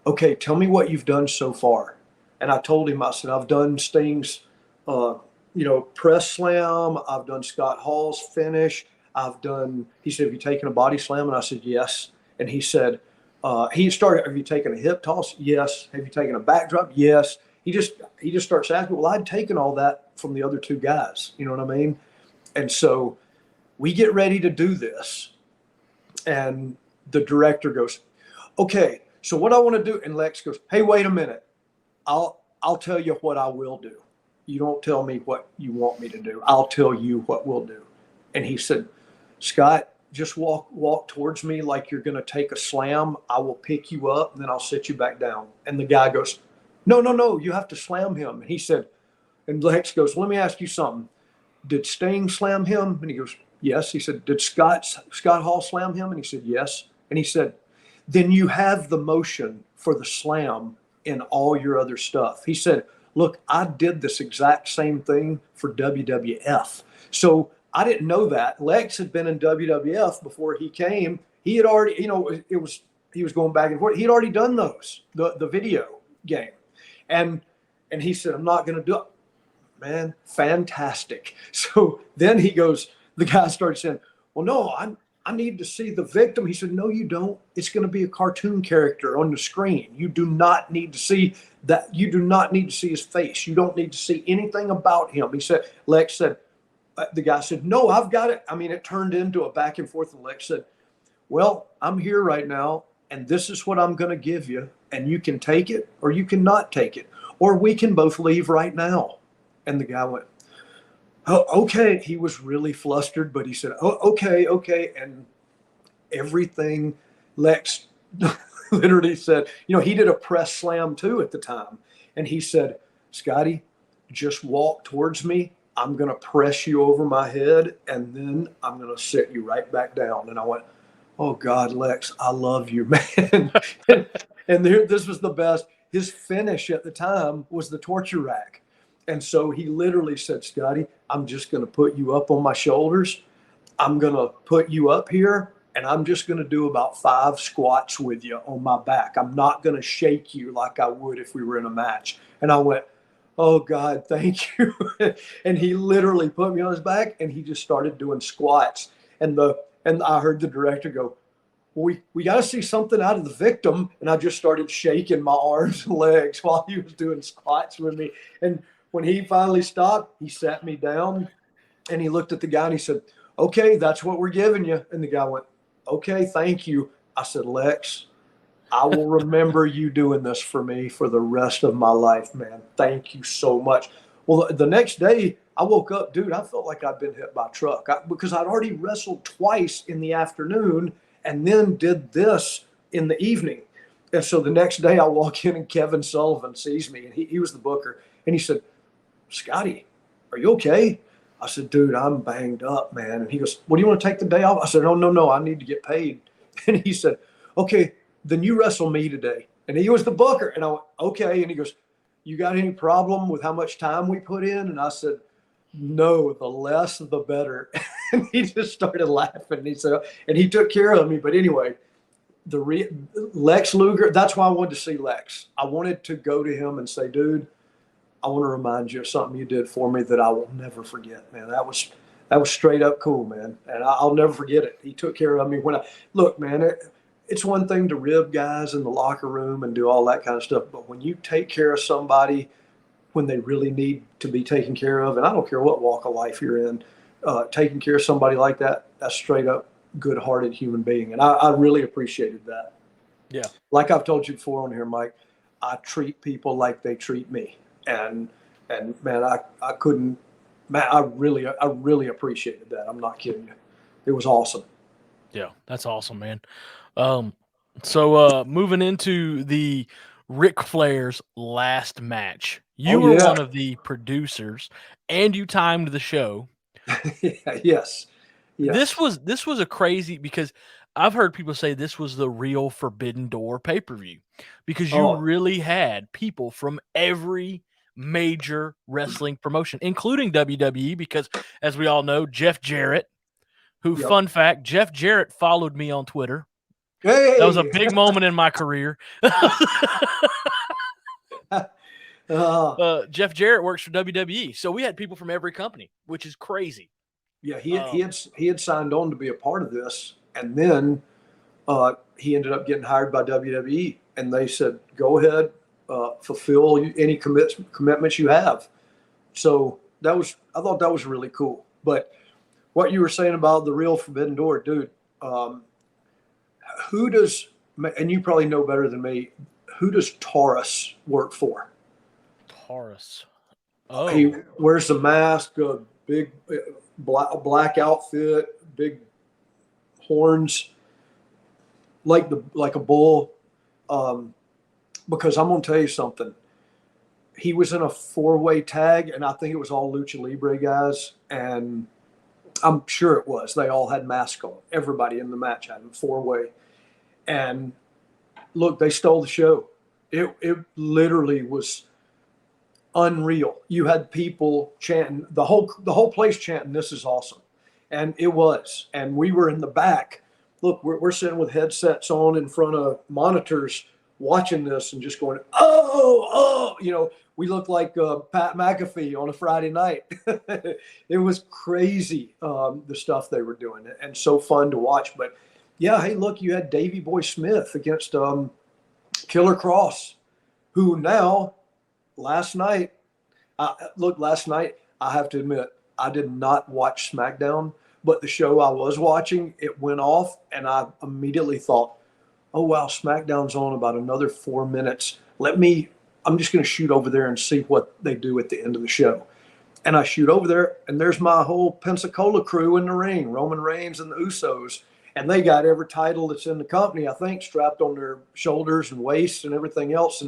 "Okay, tell me what you've done so far." And I told him, I said, "I've done Sting's, press slam. I've done Scott Hall's finish. He said, "Have you taken a body slam?" And I said, "Yes." And he said, "Have you taken a hip toss?" "Yes." "Have you taken a backdrop?" "Yes." He just starts asking, well, I'd taken all that from the other two guys. You know what I mean? And so we get ready to do this. And the director goes, "Okay, so what I want to do," and Lex goes, "Hey, wait a minute. I'll tell you what I will do. You don't tell me what you want me to do. I'll tell you what we'll do." And he said, "Scott, just walk towards me like you're going to take a slam. I will pick you up, and then I'll sit you back down." And the guy goes, No, you have to slam him." And he said, and Lex goes, "Let me ask you something. Did Sting slam him?" And he goes, "Yes." He said, "Did Scott Hall slam him?" And he said, "Yes." And he said, "Then you have the motion for the slam in all your other stuff." He said, "Look, I did this exact same thing for WWF." So I didn't know that. Lex had been in WWF before he came. He had already, he was going back and forth. He had already done the video game. And he said, "I'm not going to do it." Man, fantastic. So then the guy started saying, "Well, no, I need to see the victim." He said, "No, you don't. It's going to be a cartoon character on the screen. You do not need to see that. You do not need to see his face. You don't need to see anything about him." Lex said, the guy said, "No, I've got it." I mean, it turned into a back and forth. And Lex said, well, I'm here right now, and this is what I'm going to give you, and you can take it or you can not take it, or we can both leave right now. And the guy went, oh, okay. He was really flustered, but he said, oh, okay, okay. And everything Lex literally said, he did a press slam too at the time. And he said, Scotty, just walk towards me. I'm going to press you over my head, and then I'm going to sit you right back down. And I went, oh God, Lex, I love you, man. and this was the best. His finish at the time was the torture rack. And so he literally said, Scotty, I'm just going to put you up on my shoulders. I'm going to put you up here, and I'm just going to do about 5 squats with you on my back. I'm not going to shake you like I would if we were in a match. And I went, oh God, thank you. And he literally put me on his back, and he just started doing squats. And I heard the director go, well, we got to see something out of the victim. And I just started shaking my arms and legs while he was doing squats with me. And when he finally stopped, he sat me down, and he looked at the guy and he said, okay, that's what we're giving you. And the guy went, okay, thank you. I said, Lex, I will remember you doing this for me for the rest of my life, man. Thank you so much. Well, the next day I woke up, dude, I felt like I'd been hit by a truck because I'd already wrestled twice in the afternoon and then did this in the evening. And so the next day I walk in and Kevin Sullivan sees me, and he was the booker. And he said, Scotty, are you okay? I said, dude, I'm banged up, man. And he goes, well, do you want to take the day off? I said, oh, no, I need to get paid. And he said, okay, then you wrestle me today. And he was the booker. And I went, okay. And he goes, you got any problem with how much time we put in? And I said, no, the less, the better. And he just started laughing. And he said, and he took care of me. But anyway, Lex Luger, that's why I wanted to see Lex. I wanted to go to him and say, dude, I want to remind you of something you did for me that I will never forget, man. That was straight up cool, man. And I'll never forget it. He took care of me look, man, it's one thing to rib guys in the locker room and do all that kind of stuff. But when you take care of somebody when they really need to be taken care of, and I don't care what walk of life you're in, taking care of somebody like that, that's straight up good-hearted human being. And I really appreciated that. Yeah. Like I've told you before on here, Mike, I treat people like they treat me. And man, I couldn't, man, I really appreciated that. I'm not kidding you. It was awesome. Yeah, that's awesome, man. So moving into the Ric Flair's last match, you were one of the producers, and you timed the show. Yes. This was a crazy, because I've heard people say this was the real Forbidden Door pay-per-view, because you really had people from every major wrestling promotion, including WWE, because as we all know, Jeff Jarrett, who, fun fact, Jeff Jarrett followed me on Twitter. Hey! That was a big moment in my career. Jeff Jarrett works for WWE, so we had people from every company, which is crazy. Yeah, he had signed on to be a part of this, and then he ended up getting hired by WWE, and they said, "Go ahead, fulfill any commitments you have." So I thought that was really cool. But what you were saying about the real Forbidden Door, dude, who does, and you probably know better than me, who does Taurus work for? Taurus. Oh. He wears the mask, a big black outfit, big horns, like a bull. Because I'm gonna tell you something. He was in a 4-way tag, and I think it was all Lucha Libre guys, and I'm sure it was. They all had masks on. Everybody in the match had a 4-way. And look, they stole the show. It literally was unreal. You had people chanting, the whole place chanting, "This is awesome," and it was. And we were in the back. Look, we're sitting with headsets on in front of monitors, watching this and just going, oh, we look like Pat McAfee on a Friday night. It was crazy, the stuff they were doing, and so fun to watch. But yeah, hey, look, you had Davey Boy Smith against Killer Cross, who now, last night, I have to admit, I did not watch SmackDown, but the show I was watching, it went off, and I immediately thought, oh, wow, SmackDown's on about another 4 minutes. I'm just going to shoot over there and see what they do at the end of the show. And I shoot over there, and there's my whole Pensacola crew in the ring, Roman Reigns and the Usos. And they got every title that's in the company, I think, strapped on their shoulders and waists and everything else.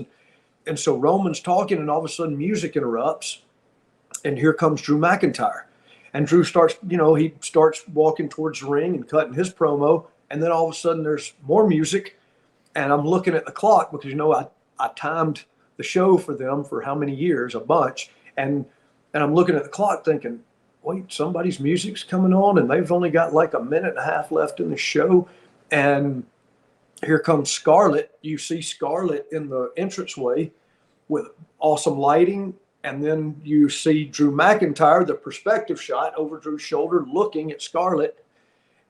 And so Roman's talking, and all of a sudden music interrupts, and here comes Drew McIntyre. And Drew starts, he starts walking towards the ring and cutting his promo. And then all of a sudden there's more music. And I'm looking at the clock because, I timed the show for them for how many years, a bunch. And I'm looking at the clock thinking, wait, somebody's music's coming on and they've only got like a minute and a half left in the show. And here comes Scarlett. You see Scarlett in the entranceway with awesome lighting. And then you see Drew McIntyre, the perspective shot over Drew's shoulder, looking at Scarlett.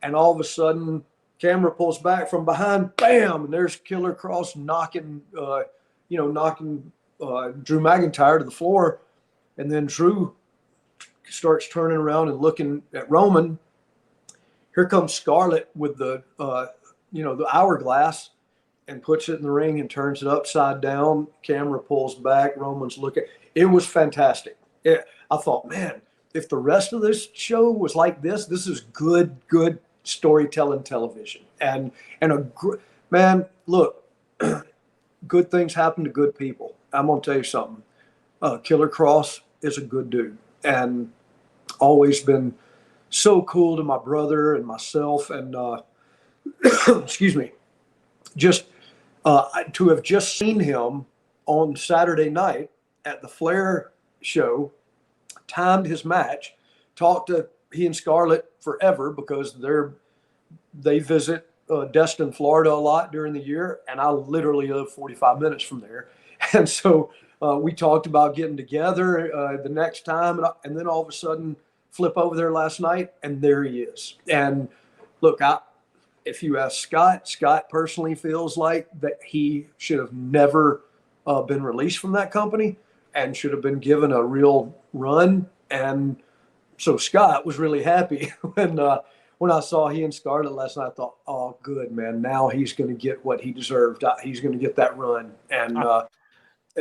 And all of a sudden, camera pulls back from behind, bam, and there's Killer Cross knocking Drew McIntyre to the floor. And then Drew starts turning around and looking at Roman. Here comes Scarlett with the hourglass and puts it in the ring and turns it upside down. Camera pulls back. Roman's looking. It was fantastic. I thought, man, if the rest of this show was like this is good storytelling television. And man, look, good things happen to good people. I'm going to tell you something. Killer Cross is a good dude and always been so cool to my brother and myself. And excuse me, just to have just seen him on Saturday night at the Flair show, timed his match, talked to he and Scarlett forever because they visit Destin, Florida a lot during the year, and I literally live 45 minutes from there. And so we talked about getting together the next time, and then all of a sudden flip over there last night, and there he is. And look, if you ask Scott personally feels like that he should have never been released from that company and should have been given a real run. And so Scott was really happy when I saw he and Scarlett last night. I thought, oh, good, man. Now he's going to get what he deserved. He's going to get that run. And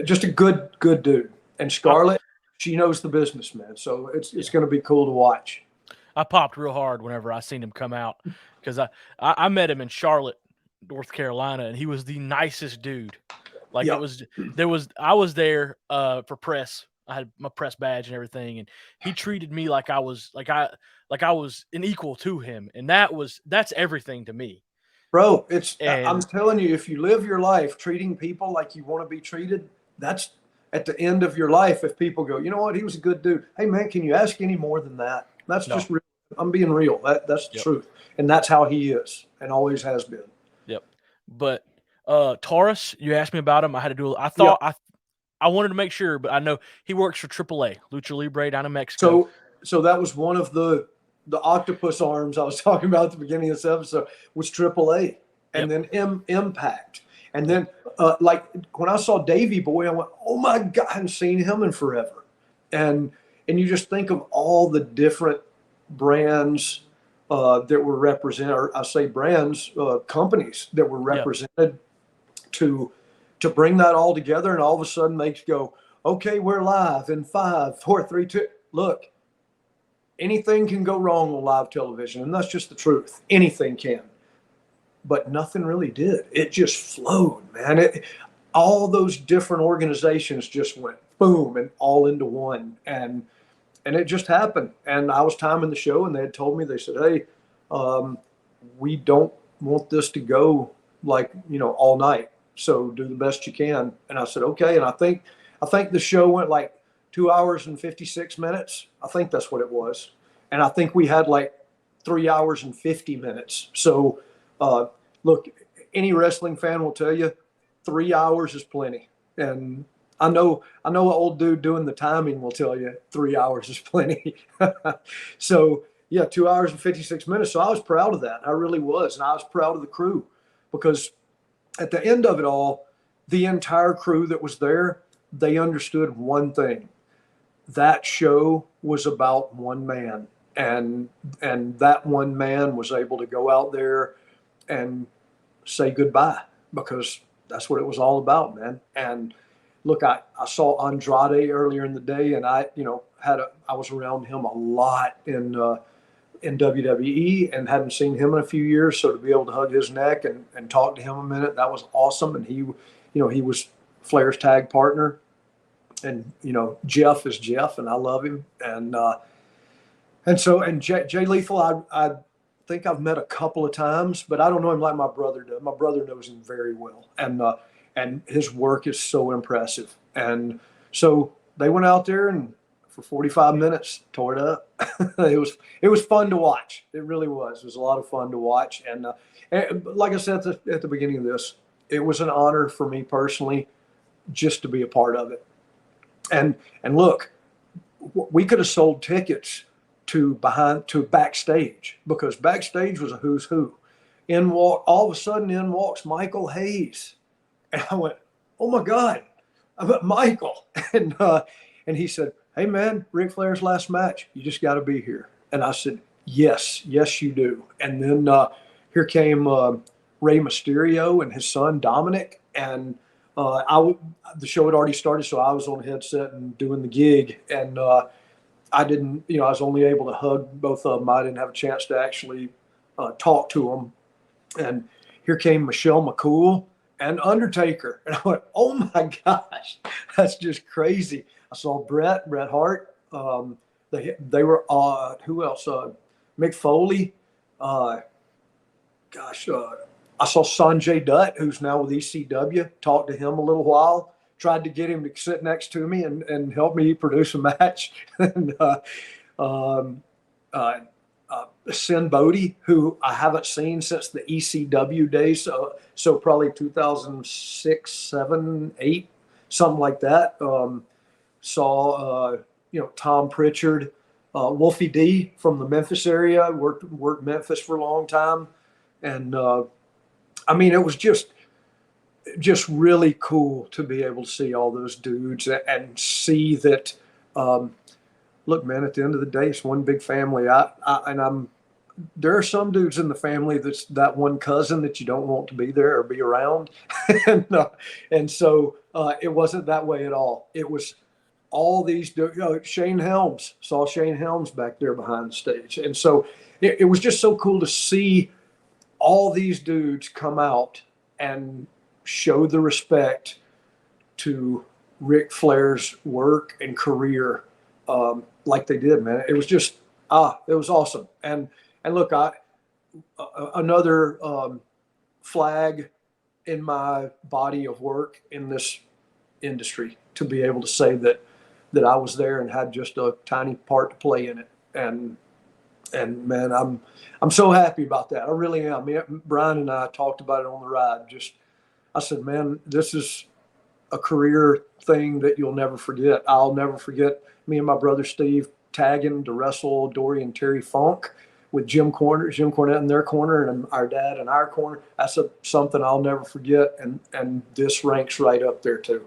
just a good dude. And Scarlett, she knows the business, man. So it's going to be cool to watch. I popped real hard whenever I seen him come out because I met him in Charlotte, North Carolina, and he was the nicest dude. Like I was there for press. I had my press badge and everything, and he treated me like I was an equal to him, and that's everything to me, bro. I'm telling you, if you live your life treating people like you want to be treated, that's at the end of your life. If people go, you know what, he was a good dude. Hey man, can you ask any more than that? That's just real. I'm being real. That's the truth, and that's how he is and always has been. Yep. But Taurus, you asked me about him. I had to do. I thought I wanted to make sure, but I know he works for AAA, Lucha Libre down in Mexico. So that was one of the octopus arms I was talking about at the beginning of this episode was AAA, and then Impact, and then like when I saw Davey Boy, I went, oh my God, I haven't seen him in forever, and you just think of all the different brands that were represented, or I say brands, companies that were represented to bring that all together, and all of a sudden they go, okay, we're live in 5, 4, 3, 2. Look, anything can go wrong on live television, and that's just the truth. Anything can. But nothing really did. It just flowed, man. All those different organizations just went boom and all into one. And it just happened. And I was timing the show, and they had told me, they said, hey, we don't want this to go like, all night. So do the best you can. And I said, okay. And I think the show went like 2 hours and 56 minutes. I think that's what it was. And I think we had like 3 hours and 50 minutes. So look, any wrestling fan will tell you 3 hours is plenty. And I know an old dude doing the timing will tell you 3 hours is plenty. So yeah, 2 hours and 56 minutes. So I was proud of that. I really was. And I was proud of the crew because at the end of it all, the entire crew that was there, they understood one thing. That show was about one man. and that one man was able to go out there and say goodbye, because that's what it was all about, man. And look, I saw Andrade earlier in the day, and I was around him a lot in WWE and hadn't seen him in a few years. So to be able to hug his neck and talk to him a minute, that was awesome. And he was Flair's tag partner, and Jeff is Jeff, and I love him. And Jay Lethal, I think I've met a couple of times, but I don't know him like my brother does. My brother knows him very well, and his work is so impressive. And so they went out there and for 45 minutes tore it up. It was fun to watch. It really was. It was a lot of fun to watch. And like I said at the beginning of this, it was an honor for me personally just to be a part of it. And look, we could have sold tickets to backstage, because backstage was a who's who. All of a sudden in walks Michael Hayes. And I went, oh my God, I'm at Michael. And he said, hey man, Ric Flair's last match. You just got to be here. And I said, yes, you do. And then here came Rey Mysterio and his son Dominic. And the show had already started, so I was on the headset and doing the gig. And I didn't, I was only able to hug both of them. I didn't have a chance to actually talk to them. And here came Michelle McCool and Undertaker. And I went, oh my gosh, that's just crazy. I saw Bret Hart. They were, who else? Mick Foley. I saw Sanjay Dutt, who's now with ECW. Talked to him a little while. Tried to get him to sit next to me and help me produce a match. And Sin Bodhi, who I haven't seen since the ECW days, so probably 2006, 7, 8, something like that. Saw Tom Pritchard, Wolfie D from the Memphis area, worked Memphis for a long time, and it was just really cool to be able to see all those dudes and see that. Look, man, at the end of the day, it's one big family. There are some dudes in the family that's that one cousin that you don't want to be there or be around. and so it wasn't that way at all. It was all these dudes. Shane Helms, saw Shane Helms back there behind the stage. And so it was just so cool to see all these dudes come out and show the respect to Ric Flair's work and career like they did, man. It was just, it was awesome. And look, another flag in my body of work in this industry, to be able to say that I was there and had just a tiny part to play in it. And man, I'm so happy about that. I really am. Brian and I talked about it on the ride. I said, man, this is a career thing that you'll never forget. I'll never forget me and my brother Steve tagging to wrestle Dory and Terry Funk with Jim Cornette in their corner and our dad in our corner. That's something I'll never forget. And this ranks right up there too.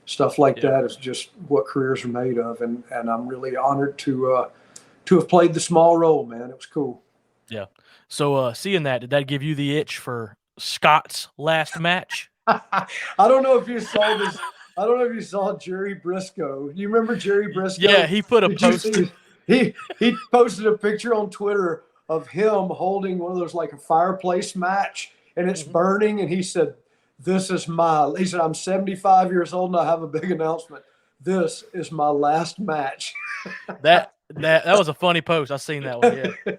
Stuff like that is just what careers are made of. And I'm really honored to have played the small role, man. It was cool. Yeah. So seeing that, did that give you the itch for Scott's last match? I don't know if you saw this. I don't know if you saw Jerry Briscoe. You remember Jerry Briscoe? Yeah, he put a post. He posted a picture on Twitter of him holding one of those like a fireplace match, and it's burning. And he said, he said, I'm 75 years old and I have a big announcement. This is my last match. That was a funny post. I seen that one. Yeah.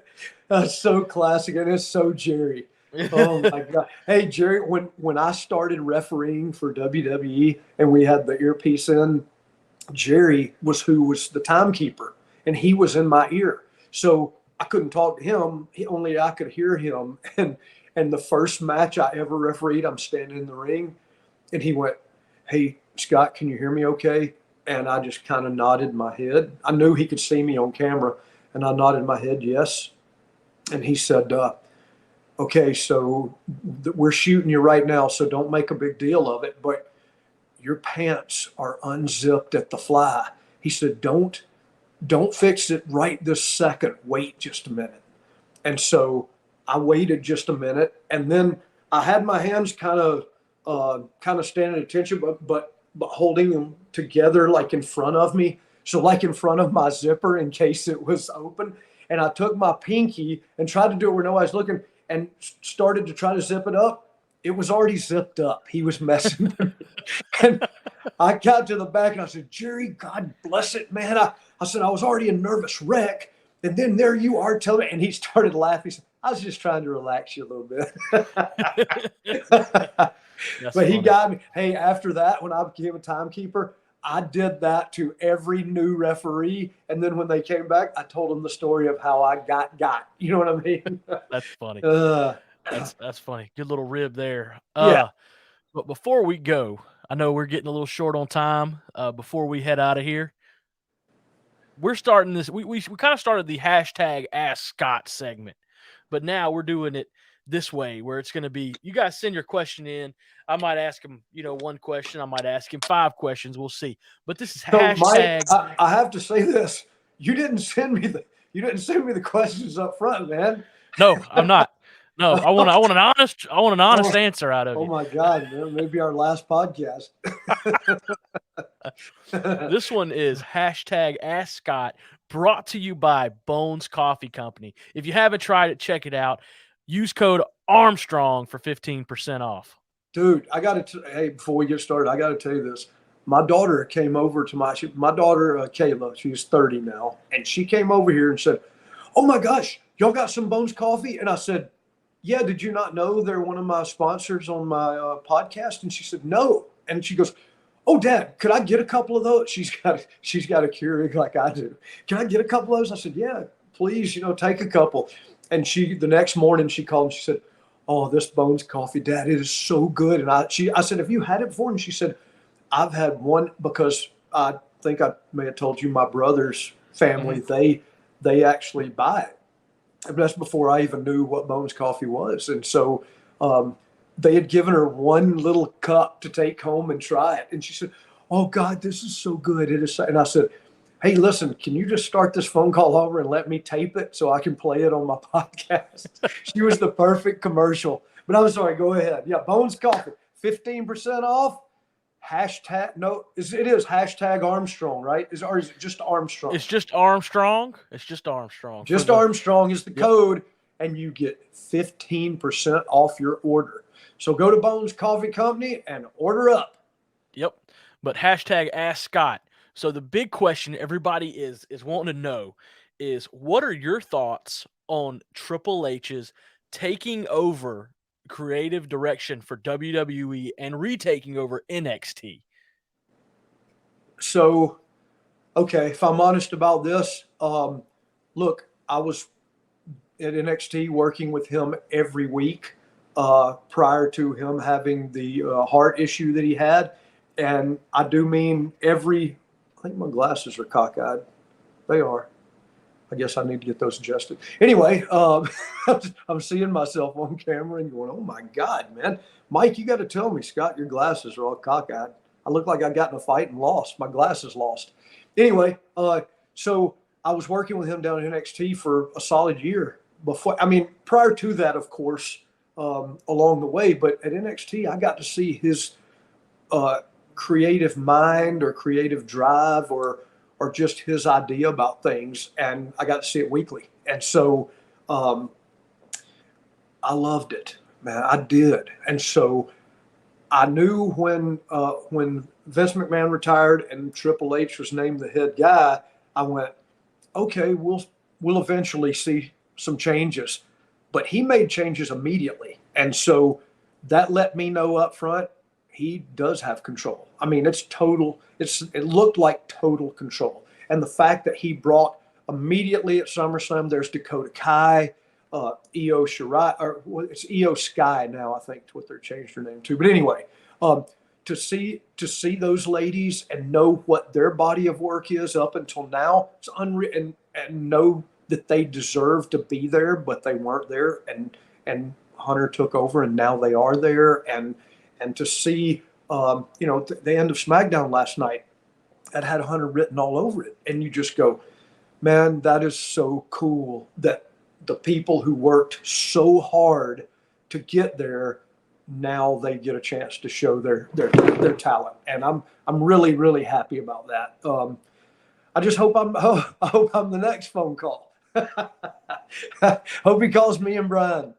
That's so classic, and it's so Jerry. Oh my God. Hey, Jerry, when I started refereeing for WWE and we had the earpiece in, Jerry was the timekeeper, and he was in my ear. So I couldn't talk to him. Only I could hear him. And the first match I ever refereed, I'm standing in the ring, and he went, hey, Scott, can you hear me okay? And I just kind of nodded my head. I knew he could see me on camera, and I nodded my head yes. And he said, okay, so we're shooting you right now, so don't make a big deal of it, but your pants are unzipped at the fly. He said, don't don't fix it right this second. Wait just a minute. And so I waited just a minute, and then I had my hands kind of standing at attention, but holding them together like in front of me. So like in front of my zipper in case it was open. And I took my pinky and tried to do it where nobody's looking and started to try to zip it up. It was already zipped up. He was messing with me. And I got to the back and I said, Jerry, God bless it, man. I said, I was already a nervous wreck. And then there you are telling me. And he started laughing. He said, I was just trying to relax you a little bit. But he got me. Hey, after that, when I became a timekeeper, I did that to every new referee. And then when they came back, I told them the story of how I got. You know what I mean? That's funny. That's funny. Good little rib there. Yeah. But before we go, I know we're getting a little short on time. Before we head out of here, we're starting this. We kind of started the hashtag Ask Scott segment, but now we're doing it this way, where it's going to be you guys send your question in. I might ask him, one question. I might ask him 5 questions. We'll see. But this is hashtag. So Mike, I have to say this: you didn't send me the questions up front, man. No, I'm not. No, I want an honest answer out of you. Oh my God, man! Maybe our last podcast. This one is hashtag Ask Scott, brought to you by Bones Coffee Company. If you haven't tried it, check it out. Use code Armstrong for 15% off. Dude, hey, before we get started, I got to tell you this. My daughter came over to my daughter, Kayla, she's 30 now, and she came over here and said, oh my gosh, y'all got some Bones Coffee? And I said, yeah, did you not know they're one of my sponsors on my podcast? And she said, no. And she goes, oh, Dad, could I get a couple of those? She's got a Keurig like I do. Can I get a couple of those? I said, yeah, please, take a couple. And the next morning she called and she said, oh, this Bones Coffee, Dad, it is so good. And I said, have you had it before? And she said, I've had one, because I think I may have told you my brother's family, they actually buy it. But that's before I even knew what Bones Coffee was. And so they had given her one little cup to take home and try it. And she said, oh, God, this is so good. It is. And I said, hey, listen, can you just start this phone call over and let me tape it so I can play it on my podcast? She was the perfect commercial. But I'm sorry, go ahead. Yeah, Bones Coffee, 15% off. Hashtag, no, it is hashtag Armstrong, right? Or is it just Armstrong? It's just Armstrong. Just Armstrong is the code, and you get 15% off your order. So go to Bones Coffee Company and order up. Yep. But hashtag Ask Scott. So the big question everybody is wanting to know is, what are your thoughts on Triple H's taking over creative direction for WWE and retaking over NXT? So, okay, if I'm honest about this, look, I was at NXT working with him every week prior to him having the heart issue that he had. And I do mean I think my glasses are cockeyed. They are. I guess I need to get those adjusted. Anyway, I'm seeing myself on camera and going, oh my God, man. Mike, you got to tell me, Scott, your glasses are all cockeyed. I look like I got in a fight and lost. My glasses lost. Anyway, so I was working with him down at NXT for a solid year prior to that, of course, along the way. But at NXT, I got to see his creative mind or creative drive or just his idea about things, and I got to see it weekly. And so I loved it, man. I did. And so I knew when Vince McMahon retired and Triple H was named the head guy, I went, okay, we'll eventually see some changes. But he made changes immediately. And so that let me know up front, he does have control. I mean, it looked like total control. And the fact that he brought immediately at SummerSlam, there's Dakota Kai, Io Shirai, or it's Io Sky now, I think, to what they're changed her name to. But anyway, to see those ladies and know what their body of work is up until now, it's unreal, and know that they deserve to be there, but they weren't there, and Hunter took over, and now they are there, and to see, the end of SmackDown last night, that had Hunter written all over it, and you just go, Man, that is so cool that the people who worked so hard to get there, now they get a chance to show their talent, and I'm really really happy about that. I just hope I hope I'm the next phone call. Hope he calls me and Brian.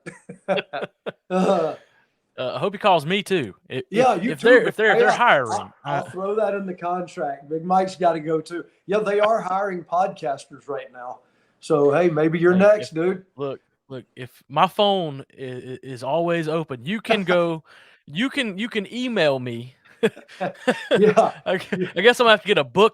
I hope he calls me too. Yeah, you If too. they're hiring, I'll throw that in the contract. Big Mike's got to go too. Yeah, they are hiring podcasters right now. So hey, maybe you're next, dude. Look, if my phone is always open, you can go, you can email me. Yeah. I guess I'm gonna have to get a Big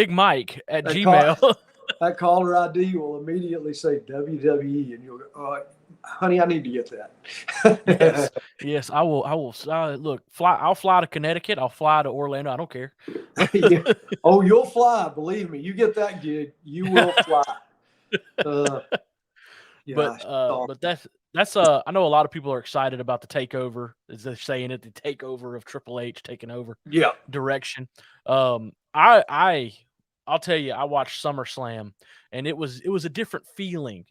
Miek at Gmail. That caller ID will immediately say WWE, and you'll go, honey, I need to get that. Yes, I will. Look, I'll fly to Connecticut. I'll fly to Orlando. I don't care. Yeah. Oh, you'll fly. Believe me, you get that gig, you will fly. Yeah, but that's I know a lot of people are excited about the takeover, as they're saying it, the takeover of Triple H taking over. Yeah. Direction. I'll tell you, I watched SummerSlam, and it was a different feeling.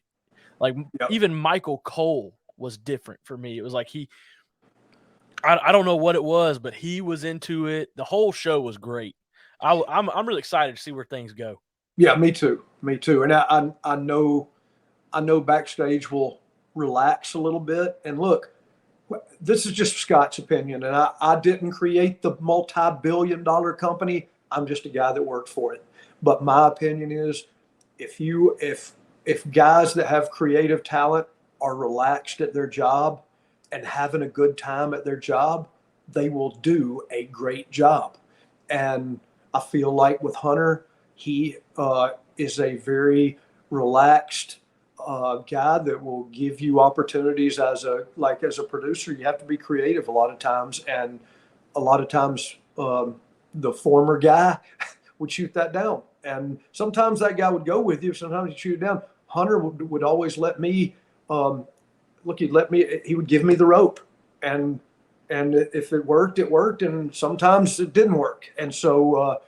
Like even Michael Cole was different for me. It was like I don't know what it was, but he was into it. The whole show was great. I'm really excited to see where things go. Yeah, me too. Me too. And I know backstage will relax a little bit. And look, this is just Scott's opinion, and I didn't create the multi-billion-dollar company. I'm just a guy that worked for it. But my opinion is, if guys that have creative talent are relaxed at their job and having a good time at their job, they will do a great job. And I feel like with Hunter, he is a very relaxed guy that will give you opportunities as a producer. You have to be creative a lot of times, and a lot of times the former guy would shoot that down, and sometimes that guy would go with you. Sometimes he'd shoot it down. Hunter would always let me he would give me the rope, and if it worked, it worked, and sometimes it didn't work. And so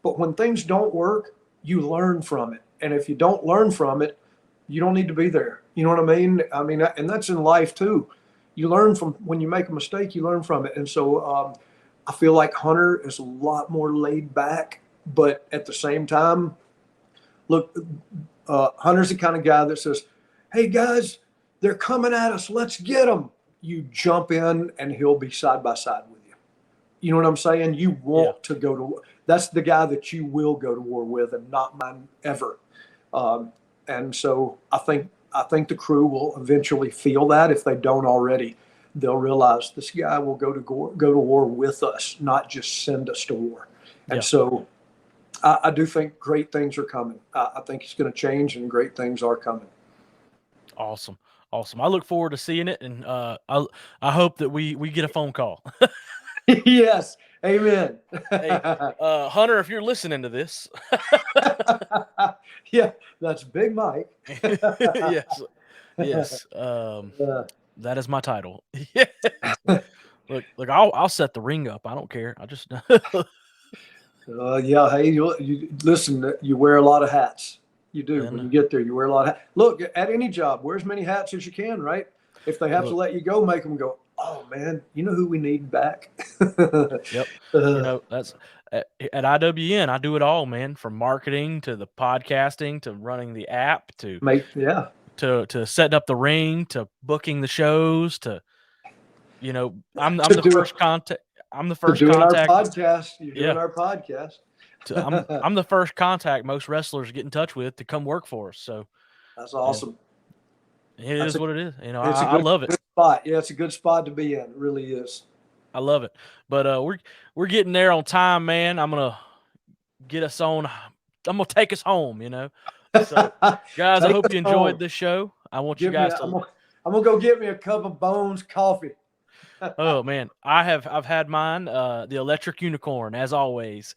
but when things don't work, you learn from it, and if you don't learn from it, you don't need to be there. You know what I mean? And that's in life too. You learn from when you make a mistake, you learn from it. And so I feel like Hunter is a lot more laid back, but at the same time, look, Hunter's the kind of guy that says, "Hey guys, they're coming at us. Let's get them." You jump in, and he'll be side by side with you. You know what I'm saying? You want to go to war. That's the guy that you will go to war with, and not mine ever. And so I think the crew will eventually feel that. If they don't already, they'll realize this guy will go to war with us, not just send us to war. And so I do think great things are coming. I think it's going to change, and great things are coming. Awesome. I look forward to seeing it, and I hope that we get a phone call. Yes. Amen. Hey, Hunter, if you're listening to this. Yeah, that's Big Mike. Yes. That is my title. Look, I'll set the ring up. I don't care. I just yeah. Hey, you listen. You wear a lot of hats. You do. When you get there, you wear a lot of hats. Look, at any job, wear as many hats as you can, right? If they have to let you go, make them go, "Oh man, you know who we need back." Yep. That's at IWN. I do it all, man. From marketing to the podcasting to running the app to setting up the ring to booking the shows to, I'm the first contact. I'm the first contact. Our podcast. You're doing our podcast. I'm the first contact most wrestlers get in touch with to come work for us. So that's awesome. It is what it is. I love it. Good spot. Yeah, it's a good spot to be in. It really is. I love it. But we're getting there on time, man. I'm gonna get us on. I'm gonna take us home. So, guys, I hope you enjoyed this show. I want you guys to. I'm gonna go get me a cup of Bones coffee. Oh man, I've had mine, the Electric Unicorn, as always.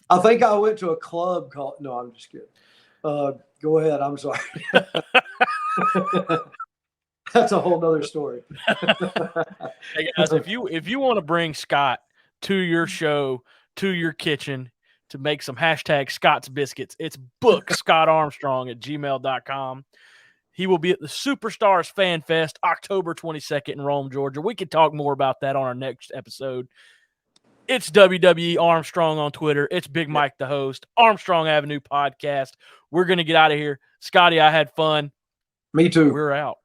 I think I went to a club called. No, I'm just kidding. Go ahead. I'm sorry. That's a whole nother story. Hey guys, if you want to bring Scott to your show, to your kitchen, to make some hashtag Scott's Biscuits. It's book Scott Armstrong at gmail.com. He will be at the Superstars Fan Fest October 22nd in Rome, Georgia. We could talk more about that on our next episode. It's WWE Armstrong on Twitter. It's Big Mike, the host. Armstrong Avenue Podcast. We're going to get out of here. Scotty, I had fun. Me too. We're out.